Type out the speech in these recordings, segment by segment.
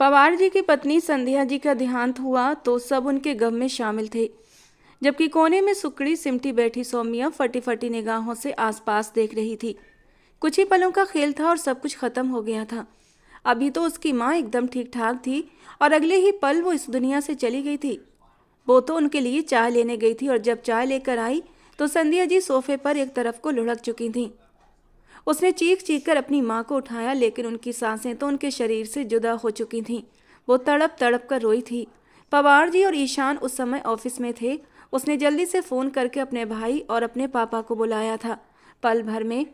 पवार जी की पत्नी संध्या जी का देहांत हुआ तो सब उनके गम में शामिल थे, जबकि कोने में सुकड़ी सिमटी बैठी सौम्या फटी फटी निगाहों से आसपास देख रही थी। कुछ ही पलों का खेल था और सब कुछ खत्म हो गया था। अभी तो उसकी माँ एकदम ठीक ठाक थी और अगले ही पल वो इस दुनिया से चली गई थी। वो तो उनके लिए चाय लेने गई थी और जब चाय लेकर आई तो संध्या जी सोफे पर एक तरफ को लुढ़क चुकी थीं। उसने चीख चीख कर अपनी माँ को उठाया, लेकिन उनकी सांसें तो उनके शरीर से जुदा हो चुकी थीं। वो तड़प तड़प कर रोई थी। पवार जी और ईशान उस समय ऑफिस में थे। उसने जल्दी से फ़ोन करके अपने भाई और अपने पापा को बुलाया था। पल भर में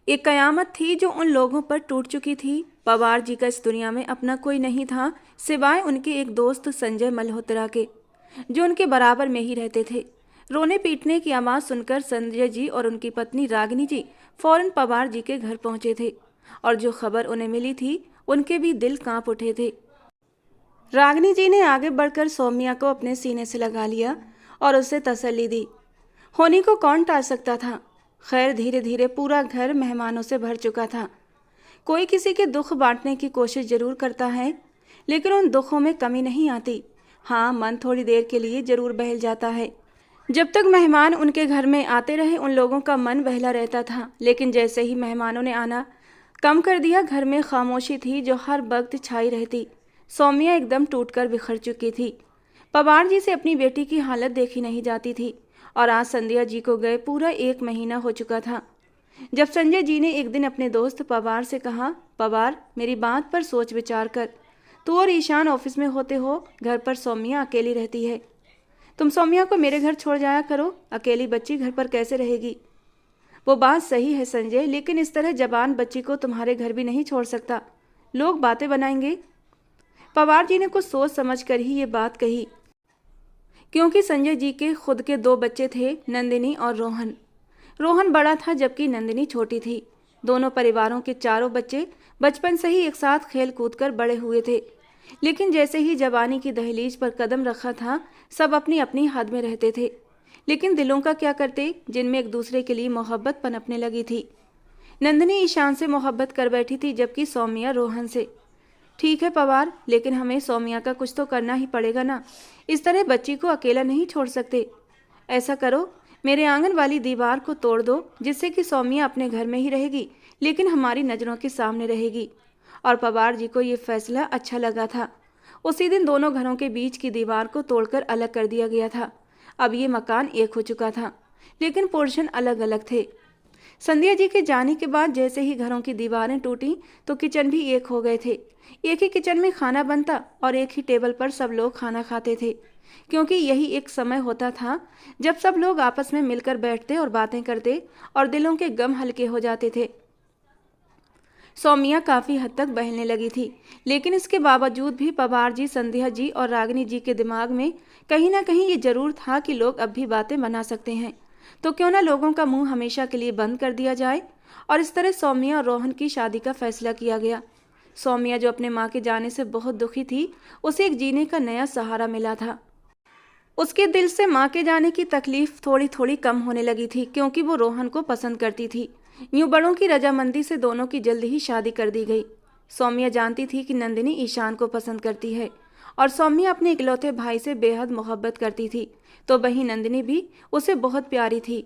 एक कयामत थी जो उन लोगों पर टूट चुकी थी। पवार जी का इस दुनिया में अपना कोई नहीं था सिवाय उनके एक दोस्त संजय मल्होत्रा के, जो उनके बराबर में ही रहते थे। रोने पीटने की आवाज़ सुनकर संजय जी और उनकी पत्नी रागिनी जी फौरन पवार जी के घर पहुंचे थे और जो खबर उन्हें मिली थी उनके भी दिल कांप उठे थे। रागिनी जी ने आगे बढ़कर सौम्या को अपने सीने से लगा लिया और उसे तसल्ली दी। होनी को कौन टाल सकता था। खैर, धीरे धीरे पूरा घर मेहमानों से भर चुका था। कोई किसी के दुख बांटने की कोशिश जरूर करता है, लेकिन उन दुखों में कमी नहीं आती। हाँ, मन थोड़ी देर के लिए जरूर बहल जाता है। जब तक मेहमान उनके घर में आते रहे उन लोगों का मन बहला रहता था, लेकिन जैसे ही मेहमानों ने आना कम कर दिया, घर में खामोशी थी जो हर वक्त छाई रहती। सौम्या एकदम टूटकर बिखर चुकी थी। पवार जी से अपनी बेटी की हालत देखी नहीं जाती थी और आज संध्या जी को गए पूरा 1 महीना हो चुका था। जब संजय जी ने एक दिन अपने दोस्त पवार से कहा, पवार, मेरी बात पर सोच विचार कर। तू और ईशान ऑफिस में होते हो, घर पर सौम्या अकेली रहती है। तुम सौम्या को मेरे घर छोड़ जाया करो, अकेली बच्ची घर पर कैसे रहेगी। वो बात सही है संजय, लेकिन इस तरह जवान बच्ची को तुम्हारे घर भी नहीं छोड़ सकता, लोग बातें बनाएंगे। पवार जी ने कुछ सोच समझ कर ही ये बात कही, क्योंकि संजय जी के खुद के 2 बच्चे थे, नंदिनी और रोहन। रोहन बड़ा था जबकि नंदिनी छोटी थी। दोनों परिवारों के चारों बच्चे बचपन से ही एक साथ खेल कूद कर बड़े हुए थे, लेकिन जैसे ही जवानी की दहलीज पर कदम रखा था सब अपनी अपनी हद में रहते थे। लेकिन दिलों का क्या करते, जिनमें एक दूसरे के लिए मोहब्बत पनपने लगी थी। नंदिनी ईशान से मोहब्बत कर बैठी थी, जबकि सौम्या रोहन से। ठीक है पवार, लेकिन हमें सौम्या का कुछ तो करना ही पड़ेगा ना। इस तरह बच्ची को अकेला नहीं छोड़ सकते। ऐसा करो, मेरे आंगन वाली दीवार को तोड़ दो, जिससे कि सौम्या अपने घर में ही रहेगी, लेकिन हमारी नज़रों के सामने रहेगी। और पवार जी को ये फैसला अच्छा लगा था। उसी दिन दोनों घरों के बीच की दीवार को तोड़कर अलग कर दिया गया था। अब ये मकान एक हो चुका था, लेकिन पोर्शन अलग अलग थे। संध्या जी के जाने के बाद जैसे ही घरों की दीवारें टूटी तो किचन भी एक हो गए थे। एक ही किचन में खाना बनता और एक ही टेबल पर सब लोग खाना खाते थे, क्योंकि यही एक समय होता था जब सब लोग आपस में मिलकर बैठते और बातें करते और दिलों के गम हल्के हो जाते थे। सौम्या काफ़ी हद तक बहलने लगी थी, लेकिन इसके बावजूद भी पवार जी, संध्या जी और रागिनी जी के दिमाग में कहीं ना कहीं ये जरूर था कि लोग अब भी बातें बना सकते हैं, तो क्यों ना लोगों का मुंह हमेशा के लिए बंद कर दिया जाए। और इस तरह सौम्या और रोहन की शादी का फैसला किया गया। सौम्या, जो अपने माँ के जाने से बहुत दुखी थी, उसे एक जीने का नया सहारा मिला था। उसके दिल से माँ के जाने की तकलीफ थोड़ी थोड़ी कम होने लगी थी, क्योंकि वो रोहन को पसंद करती थी। यूं बड़ों की रजामंदी से दोनों की जल्दी ही शादी कर दी गई। सौम्या जानती थी कि नंदिनी ईशान को पसंद करती है और सौम्या अपने इकलौते भाई से बेहद मोहब्बत करती थी, तो वहीं नंदिनी भी उसे बहुत प्यारी थी।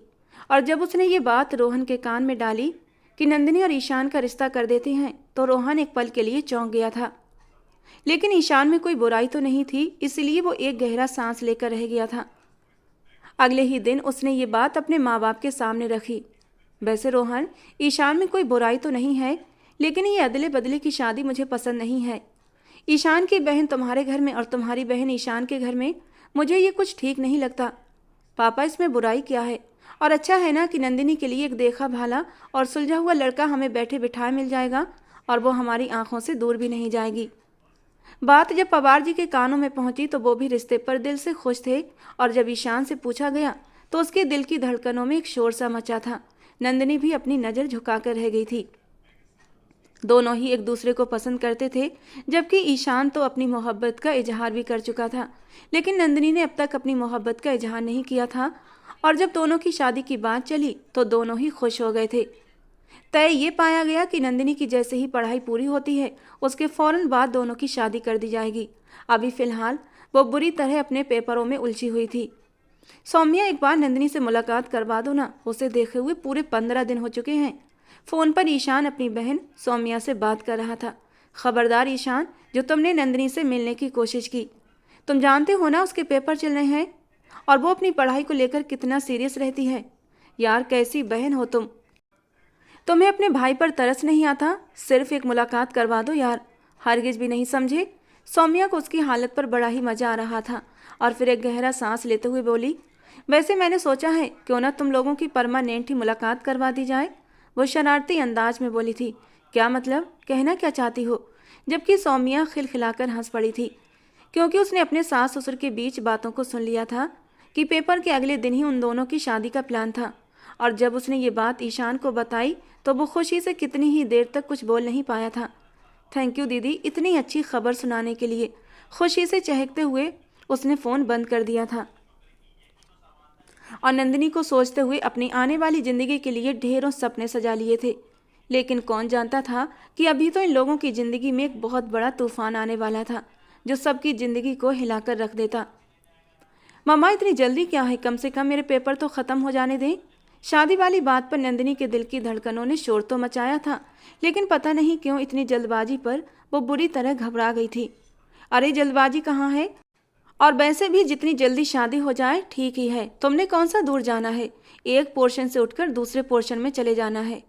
और जब उसने ये बात रोहन के कान में डाली कि नंदिनी और ईशान का रिश्ता कर देते हैं, तो रोहन एक पल के लिए चौंक गया था। लेकिन ईशान में कोई बुराई तो नहीं थी, इसलिए वो एक गहरा सांस लेकर रह गया था। अगले ही दिन उसने ये बात अपने माँ बाप के सामने रखी। वैसे रोहन, ईशान में कोई बुराई तो नहीं है, लेकिन ये अदले बदले की शादी मुझे पसंद नहीं है। ईशान की बहन तुम्हारे घर में और तुम्हारी बहन ईशान के घर में, मुझे ये कुछ ठीक नहीं लगता। पापा, इसमें बुराई क्या है? और अच्छा है ना कि नंदिनी के लिए एक देखा भाला और सुलझा हुआ लड़का हमें बैठे बिठाए मिल जाएगा और वो हमारी आंखों से दूर भी नहीं जाएगी। बात जब पवार जी के कानों में पहुंची तो वो भी रिश्ते पर दिल से खुश थे, और जब ईशान से पूछा गया तो उसके दिल की धड़कनों में एक शोर सा मचा था। नंदिनी भी अपनी नज़र झुकाकर रह गई थी। दोनों ही एक दूसरे को पसंद करते थे, जबकि ईशान तो अपनी मोहब्बत का इजहार भी कर चुका था, लेकिन नंदिनी ने अब तक अपनी मोहब्बत का इजहार नहीं किया था। और जब दोनों की शादी की बात चली तो दोनों ही खुश हो गए थे। तय ये पाया गया कि नंदिनी की जैसे ही पढ़ाई पूरी होती है उसके फौरन बाद दोनों की शादी कर दी जाएगी। अभी फिलहाल वो बुरी तरह अपने पेपरों में उलझी हुई थी। सौम्या, एक बार नंदिनी से मुलाकात करवा दो ना, उसे देखे हुए पूरे 15 दिन हो चुके हैं। फ़ोन पर ईशान अपनी बहन सौम्या से बात कर रहा था। खबरदार ईशान, जो तुमने नंदिनी से मिलने की कोशिश की, तुम जानते हो ना उसके पेपर चल रहे हैं और वो अपनी पढ़ाई को लेकर कितना सीरियस रहती है। यार कैसी बहन हो तुम, तुम्हें अपने भाई पर तरस नहीं आता? सिर्फ एक मुलाकात करवा दो यार। हरगिज भी नहीं समझे। सौम्या को उसकी हालत पर बड़ा ही मजा आ रहा था और फिर एक गहरा सांस लेते हुए बोली, वैसे मैंने सोचा है क्यों ना तुम लोगों की परमानेंट ही मुलाकात करवा दी जाए। वो शरारती अंदाज में बोली थी। क्या मतलब, कहना क्या चाहती हो? जबकि सौम्या खिलखिलाकर हंस पड़ी थी, क्योंकि उसने अपने सास ससुर के बीच बातों को सुन लिया था कि पेपर के अगले दिन ही उन दोनों की शादी का प्लान था। और जब उसने ये बात ईशान को बताई तो वो खुशी से कितनी ही देर तक कुछ बोल नहीं पाया था। थैंक यू दीदी, इतनी अच्छी खबर सुनाने के लिए। खुशी से चहकते हुए उसने फ़ोन बंद कर दिया था और नंदिनी को सोचते हुए अपनी आने वाली ज़िंदगी के लिए ढेरों सपने सजा लिए थे। लेकिन कौन जानता था कि अभी तो इन लोगों की ज़िंदगी में एक बहुत बड़ा तूफान आने वाला था जो सबकी ज़िंदगी को हिलाकर रख देता। मम्मा, इतनी जल्दी क्या है? कम से कम मेरे पेपर तो ख़त्म हो जाने दें। शादी वाली बात पर नंदिनी के दिल की धड़कनों ने शोर तो मचाया था, लेकिन पता नहीं क्यों इतनी जल्दबाजी पर वो बुरी तरह घबरा गई थी। अरे जल्दबाजी कहाँ है? और वैसे भी जितनी जल्दी शादी हो जाए ठीक ही है। तुमने कौन सा दूर जाना है? एक पोर्शन से उठकर दूसरे पोर्शन में चले जाना है।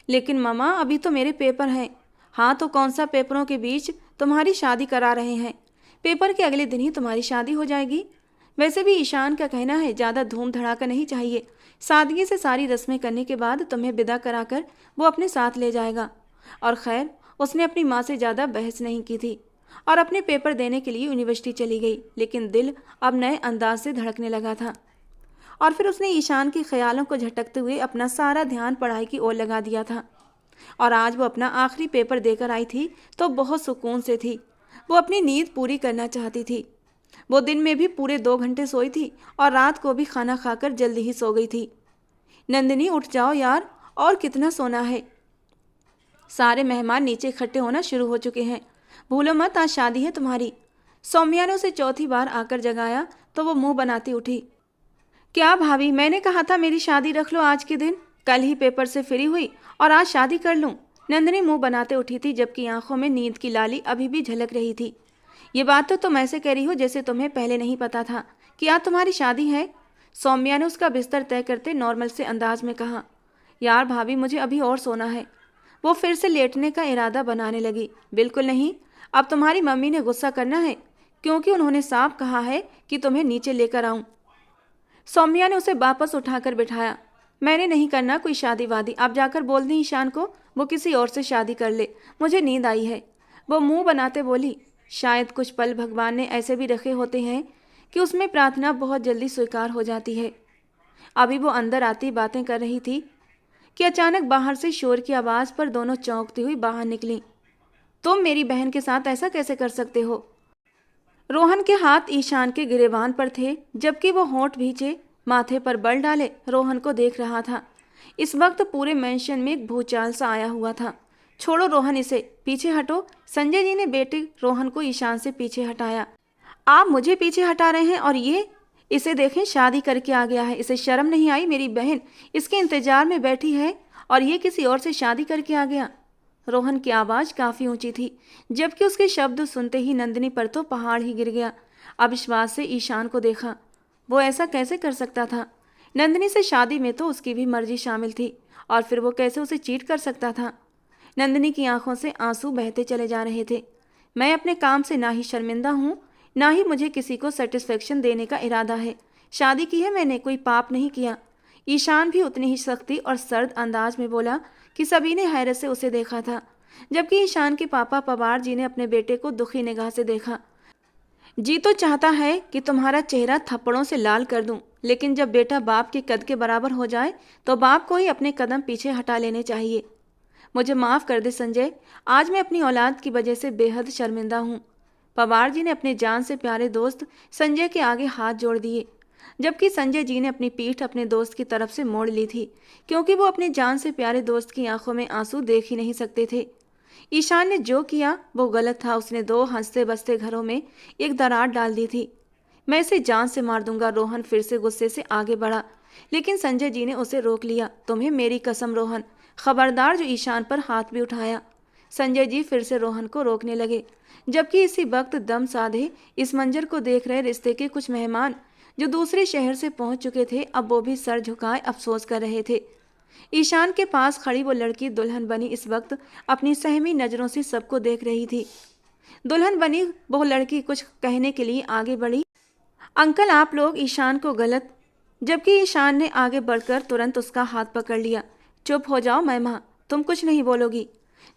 लेकिन मम्मा, अभी तो मेरे पेपर हैं। हाँ तो कौन सा, पेपरों के बीच तुम्हारी शादी करा रहे हैं। पेपर के अगले दिन ही तुम्हारी शादी हो जाएगी। वैसे भी ईशान का कहना है ज़्यादा धूम धड़ाका नहीं चाहिए। सादगी से सारी रस्में करने के बाद तुम्हें विदा कराकर वो अपने साथ ले जाएगा। और खैर, उसने अपनी माँ से ज़्यादा बहस नहीं की थी और अपने पेपर देने के लिए यूनिवर्सिटी चली गई। लेकिन दिल अब नए अंदाज से धड़कने लगा था और फिर उसने ईशान के ख्यालों को झटकते हुए अपना सारा ध्यान पढ़ाई की ओर लगा दिया था। और आज वो अपना आखिरी पेपर देकर आई थी तो बहुत सुकून से थी। वो अपनी नींद पूरी करना चाहती थी। वो दिन में भी पूरे 2 घंटे सोई थी और रात को भी खाना खाकर जल्दी ही सो गई थी। नंदिनी, उठ जाओ यार, और कितना सोना है। सारे मेहमान नीचे इकट्ठे होना शुरू हो चुके हैं। भूलो मत, आज शादी है तुम्हारी। सौम्या ने उसे चौथी बार आकर जगाया तो वो मुंह बनाती उठी। क्या भाभी, मैंने कहा था मेरी शादी रख लो आज के दिन। कल ही पेपर से फ्री हुई और आज शादी कर लूं। नंदिनी मुंह बनाते उठी थी, जबकि आंखों में नींद की लाली अभी भी झलक रही थी। ये बात तो तुम ऐसे कह रही हो जैसे तुम्हें पहले नहीं पता था कि आज तुम्हारी शादी है। सौम्या ने उसका बिस्तर तय करते नॉर्मल से अंदाज में कहा। यार भाभी, मुझे अभी और सोना है। वो फिर से लेटने का इरादा बनाने लगी। बिल्कुल नहीं, अब तुम्हारी मम्मी ने गुस्सा करना है क्योंकि उन्होंने साफ कहा है कि तुम्हें नीचे लेकर आऊं। सौम्या ने उसे वापस उठाकर बिठाया। मैंने नहीं करना कोई शादी वादी, आप जाकर बोल दें ईशान को वो किसी और से शादी कर ले। मुझे नींद आई है। वो मुंह बनाते बोली। शायद कुछ पल भगवान ने ऐसे भी रखे होते हैं कि उसमें प्रार्थना बहुत जल्दी स्वीकार हो जाती है। अभी वो अंदर आती बातें कर रही थी कि अचानक बाहर से शोर की आवाज़ पर दोनों चौंकती हुई बाहर निकली। तुम मेरी बहन के साथ ऐसा कैसे कर सकते हो? रोहन के हाथ ईशान के गिरेबान पर थे, जबकि वो होंठ भींचे माथे पर बल डाले रोहन को देख रहा था। इस वक्त पूरे मेंशन में एक भूचाल सा आया हुआ था। छोड़ो रोहन, इसे पीछे हटो। संजय जी ने बेटे रोहन को ईशान से पीछे हटाया। आप मुझे पीछे हटा रहे हैं? और ये, इसे देखें, शादी करके आ गया है। इसे शर्म नहीं आई? मेरी बहन इसके इंतजार में बैठी है और ये किसी और से शादी करके आ गया। रोहन की आवाज़ काफ़ी ऊंची थी, जबकि उसके शब्द सुनते ही नंदिनी पर तो पहाड़ ही गिर गया। अविश्वास से ईशान को देखा। वो ऐसा कैसे कर सकता था? नंदिनी से शादी में तो उसकी भी मर्जी शामिल थी और फिर वो कैसे उसे चीट कर सकता था? नंदिनी की आंखों से आंसू बहते चले जा रहे थे। मैं अपने काम से ना ही शर्मिंदा हूँ, ना ही मुझे किसी को सेटिस्फेक्शन देने का इरादा है। शादी की है मैंने, कोई पाप नहीं किया। ईशान भी उतनी ही सख्ती और सर्द अंदाज में बोला कि सभी ने हैरत से उसे देखा था, जबकि ईशान के पापा पवार जी ने अपने बेटे को दुखी निगाह से देखा। जी तो चाहता है कि तुम्हारा चेहरा थप्पड़ों से लाल कर दूं, लेकिन जब बेटा बाप के कद के बराबर हो जाए तो बाप को ही अपने कदम पीछे हटा लेने चाहिए। मुझे माफ़ कर दे संजय, आज मैं अपनी औलाद की वजह से बेहद शर्मिंदा हूँ। पवार जी ने अपने जान से प्यारे दोस्त संजय के आगे हाथ जोड़ दिए। जबकि संजय जी ने अपनी पीठ अपने दोस्त की तरफ से मोड़ ली थी, क्योंकि वो अपने जान से प्यारे दोस्त की आंखों में आंसू देख ही नहीं सकते थे। ईशान ने जो किया वो गलत था। उसने दो हंसते बसते घरों में एक दरार डाल दी थी। मैं इसे जान से मार दूंगा, रोहन फिर से गुस्से से आगे बढ़ा, लेकिन संजय जी ने उसे रोक लिया। तुम्हें मेरी कसम रोहन, खबरदार जो ईशान पर हाथ भी उठाया। संजय जी फिर से रोहन को रोकने लगे, जबकि इसी वक्त दम साधे इस मंजर को देख रहे रिश्ते के कुछ मेहमान जो दूसरे शहर से पहुंच चुके थे, अब वो भी सर झुकाए अफसोस कर रहे थे। ईशान के पास खड़ी वो लड़की दुल्हन बनी इस वक्त अपनी सहमी नजरों से सबको देख रही थी। दुल्हन बनी वो लड़की कुछ कहने के लिए आगे बढ़ी। अंकल आप लोग ईशान को गलत, जबकि ईशान ने आगे बढ़कर तुरंत उसका हाथ पकड़ लिया। चुप हो जाओ महिमा, तुम कुछ नहीं बोलोगी।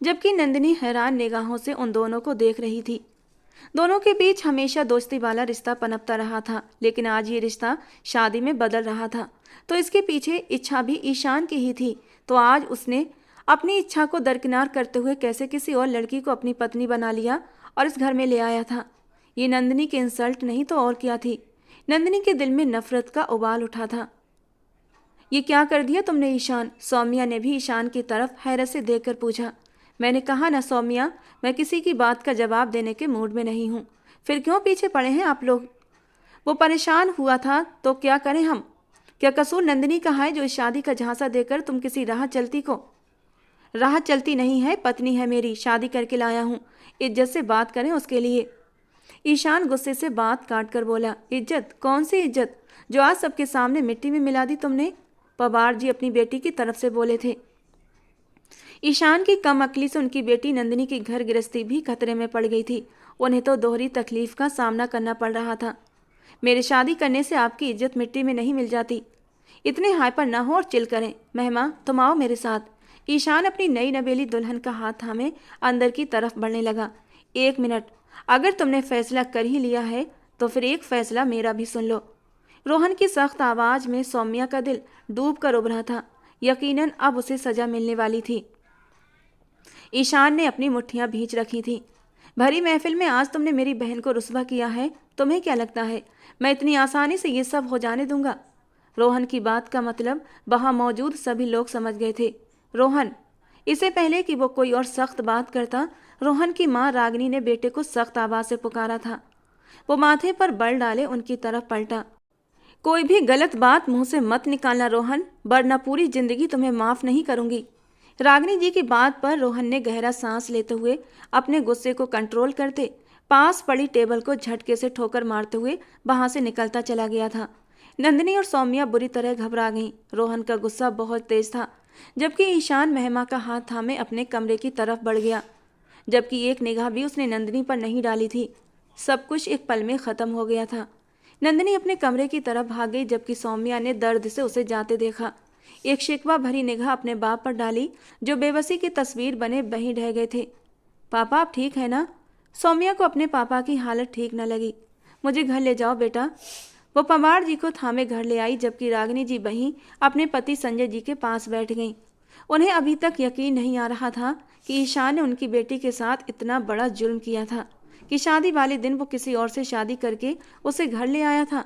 जबकि नंदिनी हैरान निगाहों से उन दोनों को देख रही थी। दोनों के बीच हमेशा दोस्ती वाला रिश्ता पनपता रहा था, लेकिन आज ये रिश्ता शादी में बदल रहा था। तो इसके पीछे इच्छा भी ईशान की ही थी। तो आज उसने अपनी इच्छा को दरकिनार करते हुए कैसे किसी और लड़की को अपनी पत्नी बना लिया और इस घर में ले आया था। ये नंदिनी की इंसल्ट नहीं तो और क्या थी। नंदिनी के दिल में नफरत का उबाल उठा था। ये क्या कर दिया तुमने ईशान? सौम्या ने भी ईशान की तरफ हैरत से देखकर पूछा। मैंने कहा ना सौम्या, मैं किसी की बात का जवाब देने के मूड में नहीं हूँ। फिर क्यों पीछे पड़े हैं आप लोग? वो परेशान हुआ था तो क्या करें हम? क्या कसूर नंदिनी का है जो इस शादी का झांसा देकर तुम किसी राह चलती को? राह चलती नहीं है, पत्नी है मेरी, शादी करके लाया हूँ। इज्जत से बात करें उसके लिए। ईशान गुस्से से बात काट कर बोला। इज्जत? कौन सी इज्जत जो आज सबके सामने मिट्टी में मिला दी तुमने? पवार जी अपनी बेटी की तरफ से बोले थे। ईशान की कम अकली से उनकी बेटी नंदिनी की घर गृहस्थी भी खतरे में पड़ गई थी। उन्हें तो दोहरी तकलीफ का सामना करना पड़ रहा था। मेरे शादी करने से आपकी इज्जत मिट्टी में नहीं मिल जाती। इतने हाइपर ना हो और चिल करें। महिमा तुम आओ मेरे साथ। ईशान अपनी नई नवेली दुल्हन का हाथ थामे अंदर की तरफ बढ़ने लगा। एक मिनट, अगर तुमने फैसला कर ही लिया है तो फिर एक फैसला मेरा भी सुन लो। रोहन की सख्त आवाज में सौम्या का दिल डूब कर उभरा था। यकीनन अब उसे सजा मिलने वाली थी। ईशान ने अपनी मुट्ठियां भींच रखी थी। भरी महफिल में आज तुमने मेरी बहन को रुस्वा किया है। तुम्हें क्या लगता है मैं इतनी आसानी से ये सब हो जाने दूंगा? रोहन की बात का मतलब वहां मौजूद सभी लोग समझ गए थे। रोहन, इससे पहले कि वो कोई और सख्त बात करता, रोहन की मां रागिनी ने बेटे को सख्त आवाज से पुकारा था। वो माथे पर बल डाले उनकी तरफ पलटा। कोई भी गलत बात मुंह से मत निकालना रोहन, वरना पूरी जिंदगी तुम्हें माफ नहीं करूंगी। रागिनी जी की बात पर रोहन ने गहरा सांस लेते हुए अपने गुस्से को कंट्रोल करते पास पड़ी टेबल को झटके से ठोकर मारते हुए वहां से निकलता चला गया था। नंदिनी और सौम्या बुरी तरह घबरा गईं। रोहन का गुस्सा बहुत तेज था, जबकि ईशान महिमा का हाथ थामे अपने कमरे की तरफ बढ़ गया, जबकि एक निगाह भी उसने नंदिनी पर नहीं डाली थी। सब कुछ एक पल में खत्म हो गया था। नंदिनी अपने कमरे की तरफ भाग गई, जबकि सौम्या ने दर्द से उसे जाते देखा। एक शिकवा भरी निगाह अपने बाप पर डाली, जो बेबसी की तस्वीर बने वहीं ढह गए थे। पापा आप ठीक है ना? सौम्या को अपने पापा की हालत ठीक न लगी। मुझे घर ले जाओ बेटा। वो पवार जी को थामे घर ले आई, जबकि रागिनी जी वहीं अपने पति संजय जी के पास बैठ गईं। उन्हें अभी तक यकीन नहीं आ रहा था कि ईशान ने उनकी बेटी के साथ इतना बड़ा जुल्म किया था कि शादी वाले दिन वो किसी और से शादी करके उसे घर ले आया था।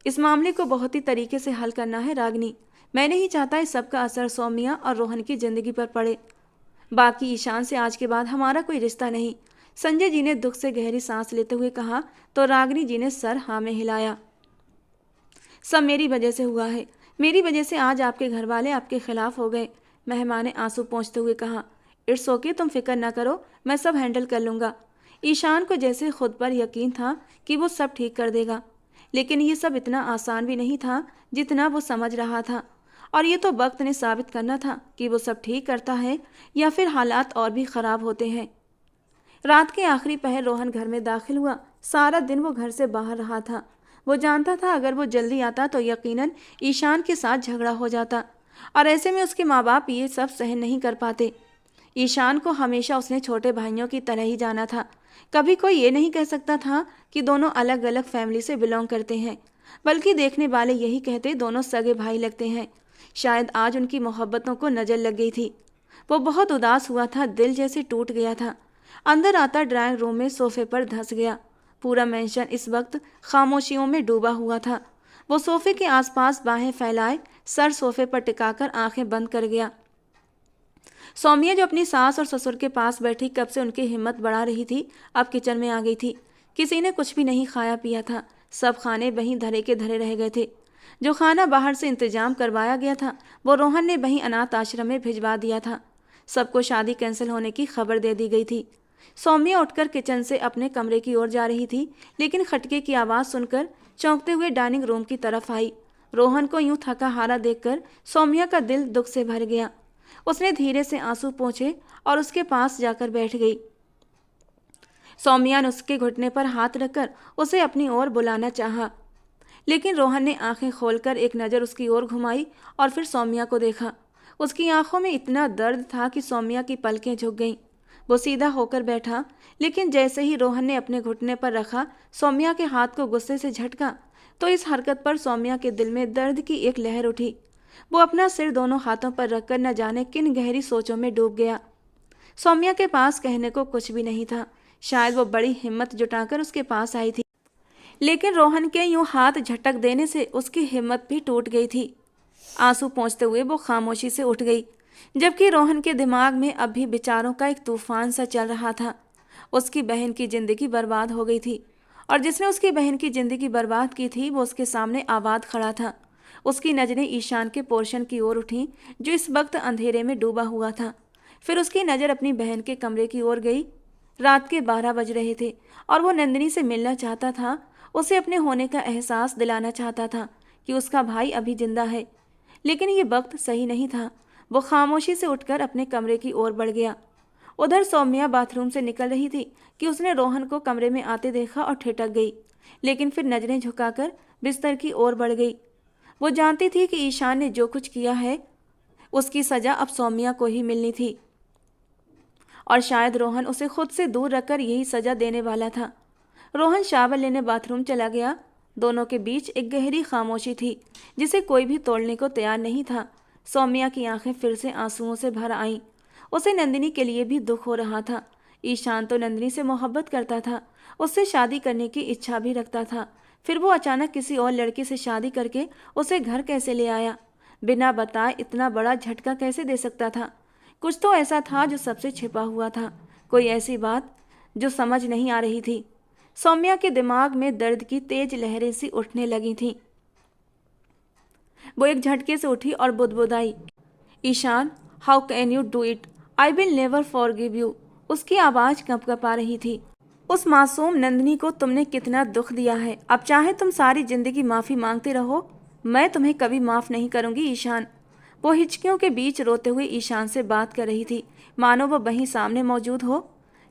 इस मामले को बहुत ही तरीके से हल करना है रागिनी। मैं नहीं चाहता इस सबका असर सौम्या और रोहन की जिंदगी पर पड़े। बाकी ईशान से आज के बाद हमारा कोई रिश्ता नहीं। संजय जी ने दुख से गहरी सांस लेते हुए कहा, तो रागिनी जी ने सर हाँ में हिलाया। सब मेरी वजह से हुआ है। मेरी वजह से आज आपके घर वाले आपके खिलाफ हो गए। महिमा ने आंसू पोंछते हुए कहा। इट्स ओके, तुम फिक्र ना करो, मैं सब हैंडल कर लूँगा। ईशान को जैसे खुद पर यकीन था कि वो सब ठीक कर देगा, लेकिन ये सब इतना आसान भी नहीं था जितना वो समझ रहा था। और ये तो वक्त ने साबित करना था कि वो सब ठीक करता है या फिर हालात और भी ख़राब होते हैं। रात के आखिरी पहर रोहन घर में दाखिल हुआ। सारा दिन वो घर से बाहर रहा था। वो जानता था अगर वो जल्दी आता तो यकीनन ईशान के साथ झगड़ा हो जाता, और ऐसे में उसके माँ बाप ये सब सहन नहीं कर पाते। ईशान को हमेशा उसने छोटे भाइयों की तरह ही जाना था। कभी कोई ये नहीं कह सकता था कि दोनों अलग अलग फैमिली से बिलोंग करते हैं, बल्कि देखने वाले यही कहते दोनों सगे भाई लगते हैं। शायद आज उनकी मोहब्बतों को नज़र लग गई थी। वो बहुत उदास हुआ था, दिल जैसे टूट गया था। अंदर आता ड्राइंग रूम में सोफे पर धंस गया। पूरा मेंशन इस वक्त खामोशियों में डूबा हुआ था। वो सोफे के आसपास बाहें फैलाए सर सोफे पर टिकाकर आंखें बंद कर गया। सौम्या जो अपनी सास और ससुर के पास बैठी कब से उनकी हिम्मत बढ़ा रही थी, अब किचन में आ गई थी। किसी ने कुछ भी नहीं खाया पिया था, सब खाने वहीं धरे के धरे रह गए थे। जो खाना बाहर से इंतजाम करवाया गया था वो रोहन ने वहीं अनाथ आश्रम में भिजवा दिया था। सबको शादी कैंसिल होने की खबर दे दी गई थी। सौम्या उठकर किचन से अपने कमरे की ओर जा रही थी, लेकिन खटके की आवाज़ सुनकर चौंकते हुए डाइनिंग रूम की तरफ आई। रोहन को यूं थका हारा देखकर सौम्या का दिल दुख से भर गया। उसने धीरे से आंसू पोंछे और उसके पास जाकर बैठ गई। सौम्या ने उसके घुटने पर हाथ रखकर उसे अपनी ओर बुलाना चाहा, लेकिन रोहन ने आंखें खोलकर एक नज़र उसकी ओर घुमाई और फिर सौम्या को देखा। उसकी आंखों में इतना दर्द था कि सौम्या की पलकें झुक गईं। वो सीधा होकर बैठा, लेकिन जैसे ही रोहन ने अपने घुटने पर रखा, सौम्या के हाथ को गुस्से से झटका तो इस हरकत पर सौम्या के दिल में दर्द की एक लहर उठी। वो अपना सिर दोनों हाथों पर रखकर न जाने किन गहरी सोचों में डूब गया। सौम्या के पास कहने को कुछ भी नहीं था। शायद वो बड़ी हिम्मत जुटाकर उसके पास आई थी, लेकिन रोहन के यूं हाथ झटक देने से उसकी हिम्मत भी टूट गई थी। आंसू पोंछते हुए वो खामोशी से उठ गई, जबकि रोहन के दिमाग में अब भी विचारों का एक तूफान सा चल रहा था। उसकी बहन की जिंदगी बर्बाद हो गई थी और जिसने उसकी बहन की जिंदगी बर्बाद की थी वो उसके सामने आबाद खड़ा था। उसकी नज़रें ईशान के पोर्शन की ओर उठीं, जो इस वक्त अंधेरे में डूबा हुआ था। फिर उसकी नज़र अपनी बहन के कमरे की ओर गई। रात के 12 बज रहे थे और वो नंदिनी से मिलना चाहता था। उसे अपने होने का एहसास दिलाना चाहता था कि उसका भाई अभी जिंदा है, लेकिन ये वक्त सही नहीं था। वो खामोशी से उठकर अपने कमरे की ओर बढ़ गया। उधर सौम्या बाथरूम से निकल रही थी कि उसने रोहन को कमरे में आते देखा और ठिठक गई, लेकिन फिर नजरें झुकाकर बिस्तर की ओर बढ़ गई। वो जानती थी कि ईशान ने जो कुछ किया है उसकी सजा अब सौम्या को ही मिलनी थी, और शायद रोहन उसे खुद से दूर रखकर यही सजा देने वाला था। रोहन शावर लेने बाथरूम चला गया। दोनों के बीच एक गहरी खामोशी थी जिसे कोई भी तोड़ने को तैयार नहीं था। सौम्या की आंखें फिर से आंसुओं से भर आईं। उसे नंदिनी के लिए भी दुख हो रहा था। ईशान तो नंदिनी से मोहब्बत करता था, उससे शादी करने की इच्छा भी रखता था। फिर वो अचानक किसी और लड़की से शादी करके उसे घर कैसे ले आया? बिना बताए इतना बड़ा झटका कैसे दे सकता था? कुछ तो ऐसा था जो सबसे छिपा हुआ था, कोई ऐसी बात जो समझ नहीं आ रही थी। सौम्या के दिमाग में दर्द की तेज लहरें सी उठने लगी थीं। वो एक झटके से उठी और बुदबुदाई, Ishaan, how can you do it? I will never forgive you. उसकी आवाज़ कँपकँपा रही थी। उस मासूम नंदिनी को तुमने कितना दुख दिया है। अब चाहे तुम सारी जिंदगी माफ़ी मांगते रहो, मैं तुम्हें कभी माफ़ नहीं करूंगी ईशान। वो हिचकियों के बीच रोते हुए ईशान से बात कर रही थी, मानो वो वहीं सामने मौजूद हो।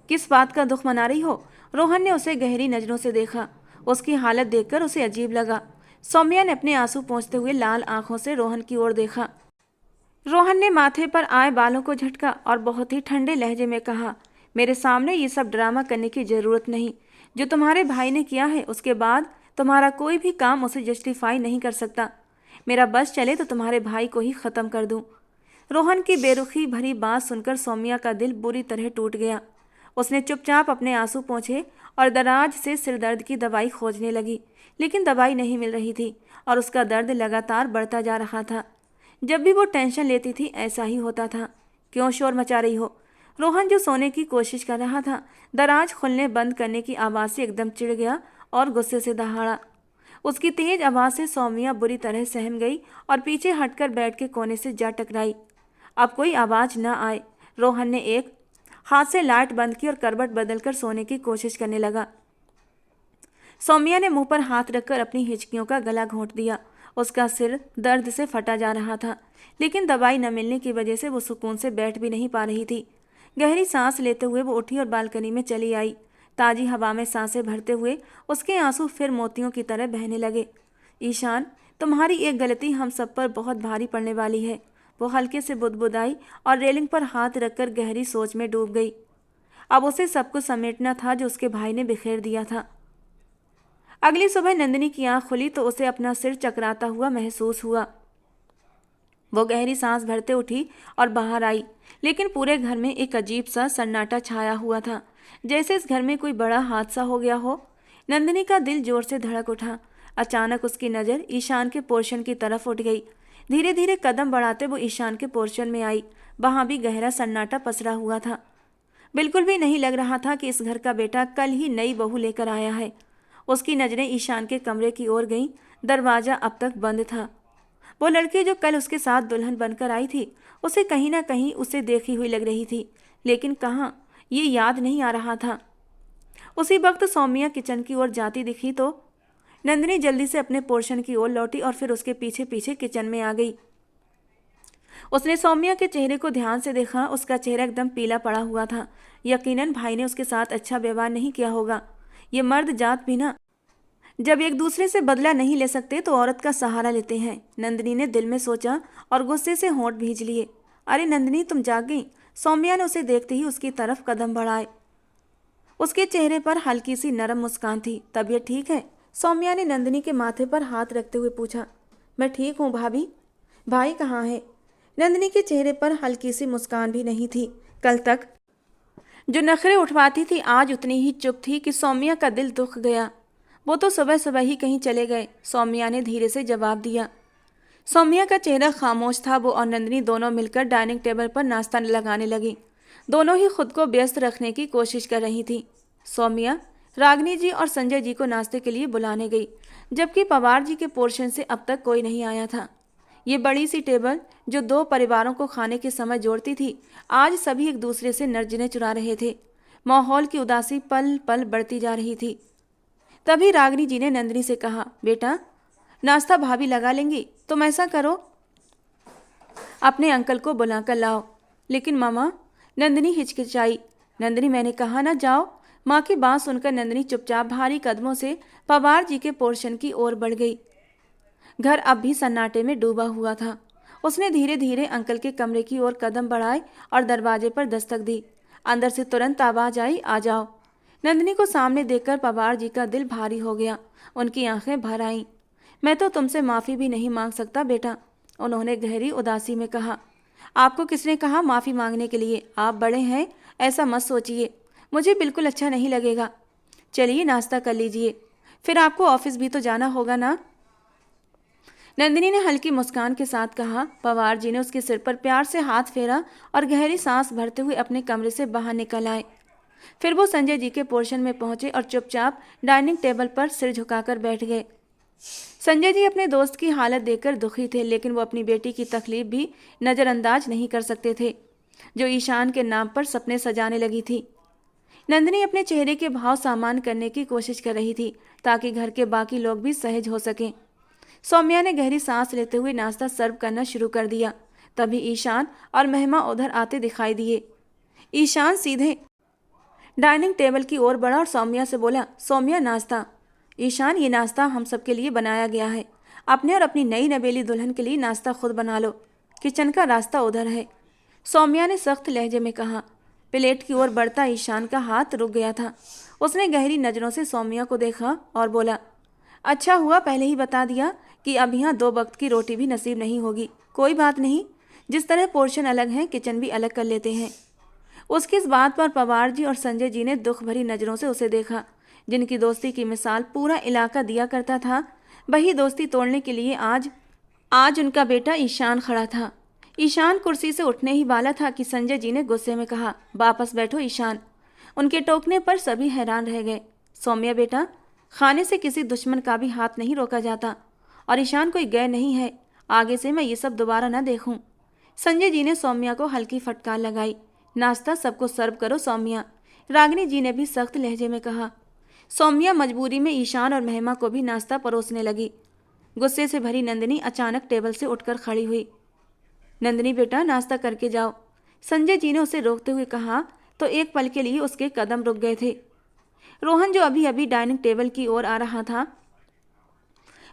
किस बात का दुख मना रही हो? रोहन ने उसे गहरी नज़रों से देखा। उसकी हालत देखकर उसे अजीब लगा। सौम्या ने अपने आंसू पोंछते हुए लाल आंखों से रोहन की ओर देखा। रोहन ने माथे पर आए बालों को झटका और बहुत ही ठंडे लहजे में कहा, मेरे सामने ये सब ड्रामा करने की ज़रूरत नहीं। जो तुम्हारे भाई ने किया है उसके बाद तुम्हारा कोई भी काम उसे जस्टिफाई नहीं कर सकता। मेरा बस चले तो तुम्हारे भाई को ही ख़त्म कर दूं। रोहन की बेरुखी भरी बात सुनकर सौम्या का दिल बुरी तरह टूट गया। उसने चुपचाप अपने आंसू पोंछे और दराज से सिरदर्द की दवाई खोजने लगी, लेकिन दवाई नहीं मिल रही थी और उसका दर्द लगातार बढ़ता जा रहा था। जब भी वो टेंशन लेती थी ऐसा ही होता था। क्यों शोर मचा रही हो? रोहन जो सोने की कोशिश कर रहा था, दराज खुलने बंद करने की आवाज़ से एकदम चिढ़ गया और गुस्से से दहाड़ा। उसकी तेज आवाज़ से सौम्या बुरी तरह सहम गई और पीछे हटकर बेड के कोने से जा टकराई। अब कोई आवाज़ न आए। रोहन ने एक हाथ से लाइट बंद की और करवट बदलकर सोने की कोशिश करने लगा। सौम्या ने मुंह पर हाथ रखकर अपनी हिचकियों का गला घोंट दिया। उसका सिर दर्द से फटा जा रहा था, लेकिन दवाई न मिलने की वजह से वो सुकून से बैठ भी नहीं पा रही थी। गहरी सांस लेते हुए वो उठी और बालकनी में चली आई। ताज़ी हवा में सांसें भरते हुए उसके आंसू फिर मोतियों की तरह बहने लगे। ईशान, तुम्हारी एक गलती हम सब पर बहुत भारी पड़ने वाली है। वो हल्के से बुदबुदाई और रेलिंग पर हाथ रखकर गहरी सोच में डूब गई। अब उसे सब कुछ समेटना था जो उसके भाई ने बिखेर दिया था। अगली सुबह नंदिनी की आंख खुली तो उसे अपना सिर चकराता हुआ महसूस हुआ। वो गहरी सांस भरते उठी और बाहर आई, लेकिन पूरे घर में एक अजीब सा सन्नाटा छाया हुआ था, जैसे इस घर में कोई बड़ा हादसा हो गया हो। नंदिनी का दिल जोर से धड़क उठा। अचानक उसकी नज़र ईशान के पोर्शन की तरफ उठ गई। धीरे धीरे कदम बढ़ाते वो ईशान के पोर्शन में आई। वहां भी गहरा सन्नाटा पसरा हुआ था। बिल्कुल भी नहीं लग रहा था कि इस घर का बेटा कल ही नई बहू लेकर आया है। उसकी नज़रें ईशान के कमरे की ओर गईं। दरवाज़ा अब तक बंद था। वो लड़की जो कल उसके साथ दुल्हन बनकर आई थी, उसे कहीं ना कहीं उसे देखी हुई लग रही थी, लेकिन कहाँ, ये याद नहीं आ रहा था। उसी वक्त सौम्या किचन की ओर जाती दिखी तो नंदिनी जल्दी से अपने पोर्शन की ओर लौटी और फिर उसके पीछे पीछे किचन में आ गई। उसने सौम्या के चेहरे को ध्यान से देखा। उसका चेहरा एकदम पीला पड़ा हुआ था। यकीनन भाई ने उसके साथ अच्छा व्यवहार नहीं किया होगा। ये मर्द जात भी ना, जब एक दूसरे से बदला नहीं ले सकते तो औरत का सहारा लेते हैं, नंदिनी ने दिल में सोचा और गुस्से से होंठ भींच लिए। अरे नंदिनी, तुम जाग गई? सौम्या ने उसे देखते ही उसकी तरफ कदम बढ़ाए। उसके चेहरे पर हल्की सी नरम मुस्कान थी। तबीयत ठीक है? सौम्या ने नंदिनी के माथे पर हाथ रखते हुए पूछा। मैं ठीक हूँ भाभी। भाई कहाँ है? नंदिनी के चेहरे पर हल्की सी मुस्कान भी नहीं थी। कल तक जो नखरे उठवाती थी आज उतनी ही चुप थी कि सौम्या का दिल दुख गया। वो तो सुबह सुबह ही कहीं चले गए, सौम्या ने धीरे से जवाब दिया। सौम्या का चेहरा खामोश था। वो और नंदिनी दोनों मिलकर डाइनिंग टेबल पर नाश्ता लगाने लगी। दोनों ही खुद को व्यस्त रखने की कोशिश कर रही थी। सौम्या रागिनी जी और संजय जी को नाश्ते के लिए बुलाने गई, जबकि पवार जी के पोर्शन से अब तक कोई नहीं आया था। ये बड़ी सी टेबल जो दो परिवारों को खाने के समय जोड़ती थी, आज सभी एक दूसरे से नजरें चुरा रहे थे। माहौल की उदासी पल पल बढ़ती जा रही थी। तभी रागिनी जी ने नंदिनी से कहा, बेटा नाश्ता भाभी लगा लेंगी, तुम ऐसा करो अपने अंकल को बुलाकर लाओ। लेकिन मामा, नंदिनी हिचकिचाई। नंदिनी, मैंने कहा ना जाओ। माँ की बात सुनकर नंदिनी चुपचाप भारी कदमों से पवार जी के पोर्शन की ओर बढ़ गई। घर अब भी सन्नाटे में डूबा हुआ था। उसने धीरे धीरे अंकल के कमरे की ओर कदम बढ़ाए और दरवाजे पर दस्तक दी। अंदर से तुरंत आवाज आई, आ जाओ। नंदिनी को सामने देखकर पवार जी का दिल भारी हो गया। उनकी आंखें भर आईं। मैं तो तुमसे माफ़ी भी नहीं मांग सकता बेटा, उन्होंने गहरी उदासी में कहा। आपको किसने कहा माफ़ी मांगने के लिए? आप बड़े हैं, ऐसा मत सोचिए। मुझे बिल्कुल अच्छा नहीं लगेगा। चलिए नाश्ता कर लीजिए, फिर आपको ऑफिस भी तो जाना होगा ना, नंदिनी ने हल्की मुस्कान के साथ कहा। पवार जी ने उसके सिर पर प्यार से हाथ फेरा और गहरी सांस भरते हुए अपने कमरे से बाहर निकल आए। फिर वो संजय जी के पोर्शन में पहुंचे और चुपचाप डाइनिंग टेबल पर सिर झुकाकर बैठ गए। संजय जी अपने दोस्त की हालत देखकर दुखी थे, लेकिन वो अपनी बेटी की तकलीफ भी नज़रअंदाज नहीं कर सकते थे, जो ईशान के नाम पर सपने सजाने लगी थी। नंदिनी अपने चेहरे के भाव सामान्य करने की कोशिश कर रही थी ताकि घर के बाकी लोग भी सहज हो सकें। सौम्या ने गहरी सांस लेते हुए नाश्ता सर्व करना शुरू कर दिया। तभी ईशान और महिमा उधर आते दिखाई दिए। ईशान सीधे डाइनिंग टेबल की ओर बढ़ा और सौम्या से बोला, सौम्या नाश्ता। ईशान, ये नाश्ता हम सबके लिए बनाया गया है। अपने और अपनी नई नवेली दुल्हन के लिए नाश्ता खुद बना लो। किचन का रास्ता उधर है, सौम्या ने सख्त लहजे में कहा। प्लेट की ओर बढ़ता ईशान का हाथ रुक गया था। उसने गहरी नज़रों से सौम्या को देखा और बोला, अच्छा हुआ पहले ही बता दिया कि अब यहाँ 2 वक्त की रोटी भी नसीब नहीं होगी। कोई बात नहीं, जिस तरह पोर्शन अलग हैं, किचन भी अलग कर लेते हैं। उसकी इस बात पर पवार जी और संजय जी ने दुख भरी नज़रों से उसे देखा। जिनकी दोस्ती की मिसाल पूरा इलाका दिया करता था, वही दोस्ती तोड़ने के लिए आज उनका बेटा ईशान खड़ा था। ईशान कुर्सी से उठने ही वाला था कि संजय जी ने गुस्से में कहा, वापस बैठो ईशान। उनके टोकने पर सभी हैरान रह गए। सौम्या बेटा, खाने से किसी दुश्मन का भी हाथ नहीं रोका जाता, और ईशान कोई गैर नहीं है। आगे से मैं ये सब दोबारा न देखूं। संजय जी ने सौम्या को हल्की फटकार लगाई। नाश्ता सबको सर्व करो सौम्या, रागिनी जी ने भी सख्त लहजे में कहा। सौम्या मजबूरी में ईशान और महिमा को भी नाश्ता परोसने लगी। गुस्से से भरी नंदिनी अचानक टेबल से उठकर खड़ी हुई। नंदिनी बेटा, नाश्ता करके जाओ, संजय जी ने उसे रोकते हुए कहा तो एक पल के लिए उसके कदम रुक गए थे। रोहन, जो अभी अभी डाइनिंग टेबल की ओर आ रहा था,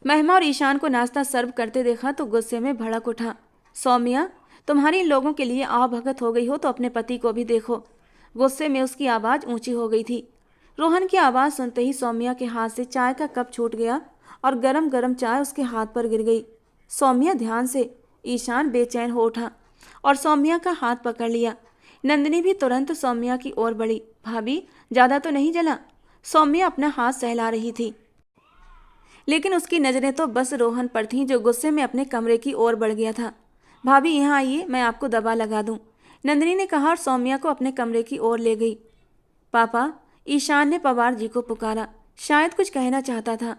महिमा और ईशान को नाश्ता सर्व करते देखा तो गुस्से में भड़क उठा। सौम्या, तुम्हारी इन लोगों के लिए आवभगत हो गई हो तो अपने पति को भी देखो। गुस्से में उसकी आवाज़ ऊंची हो गई थी। रोहन की आवाज़ सुनते ही सौम्या के हाथ से चाय का कप छूट गया और गरम गरम चाय उसके हाथ पर गिर गई। सौम्या, ध्यान से। ईशान बेचैन हो उठा और सौम्या का हाथ पकड़ लिया। नंदिनी भी तुरंत सौम्या की ओर बढ़ी। भाभी, ज़्यादा तो नहीं जला? सौम्या अपना हाथ सहला रही थी। लेकिन उसकी नज़रें तो बस रोहन पर थीं, जो गुस्से में अपने कमरे की ओर बढ़ गया था। भाभी यहाँ आइए, मैं आपको दवा लगा दूँ, नंदिनी ने कहा और सौम्या को अपने कमरे की ओर ले गई। पापा, ईशान ने पवार जी को पुकारा। शायद कुछ कहना चाहता था।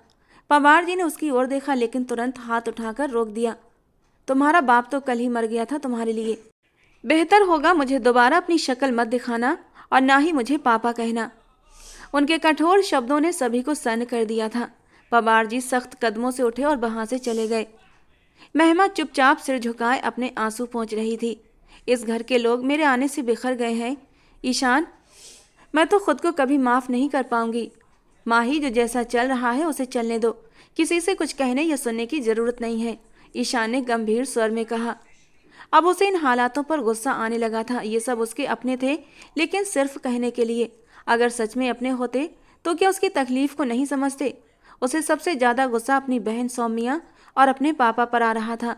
पवार जी ने उसकी ओर देखा लेकिन तुरंत हाथ उठाकर रोक दिया। तुम्हारा बाप तो कल ही मर गया था तुम्हारे लिए। बेहतर होगा मुझे दोबारा अपनी शक्ल मत दिखाना और ना ही मुझे पापा कहना। उनके कठोर शब्दों ने सभी को सन्न कर दिया था। पवार जी सख्त कदमों से उठे और वहां से चले गए। महिमा चुपचाप सिर झुकाए अपने आंसू पोंछ रही थी। इस घर के लोग मेरे आने से बिखर गए हैं ईशान, मैं तो खुद को कभी माफ नहीं कर पाऊंगी। माही, जो जैसा चल रहा है उसे चलने दो, किसी से कुछ कहने या सुनने की जरूरत नहीं है, ईशान ने गंभीर स्वर में कहा। अब उसे इन हालातों पर गुस्सा आने लगा था। ये सब उसके अपने थे, लेकिन सिर्फ कहने के लिए। अगर सच में अपने होते तो क्या उसकी तकलीफ को नहीं समझते। उसे सबसे ज्यादा गुस्सा अपनी बहन सौम्या और अपने पापा पर आ रहा था।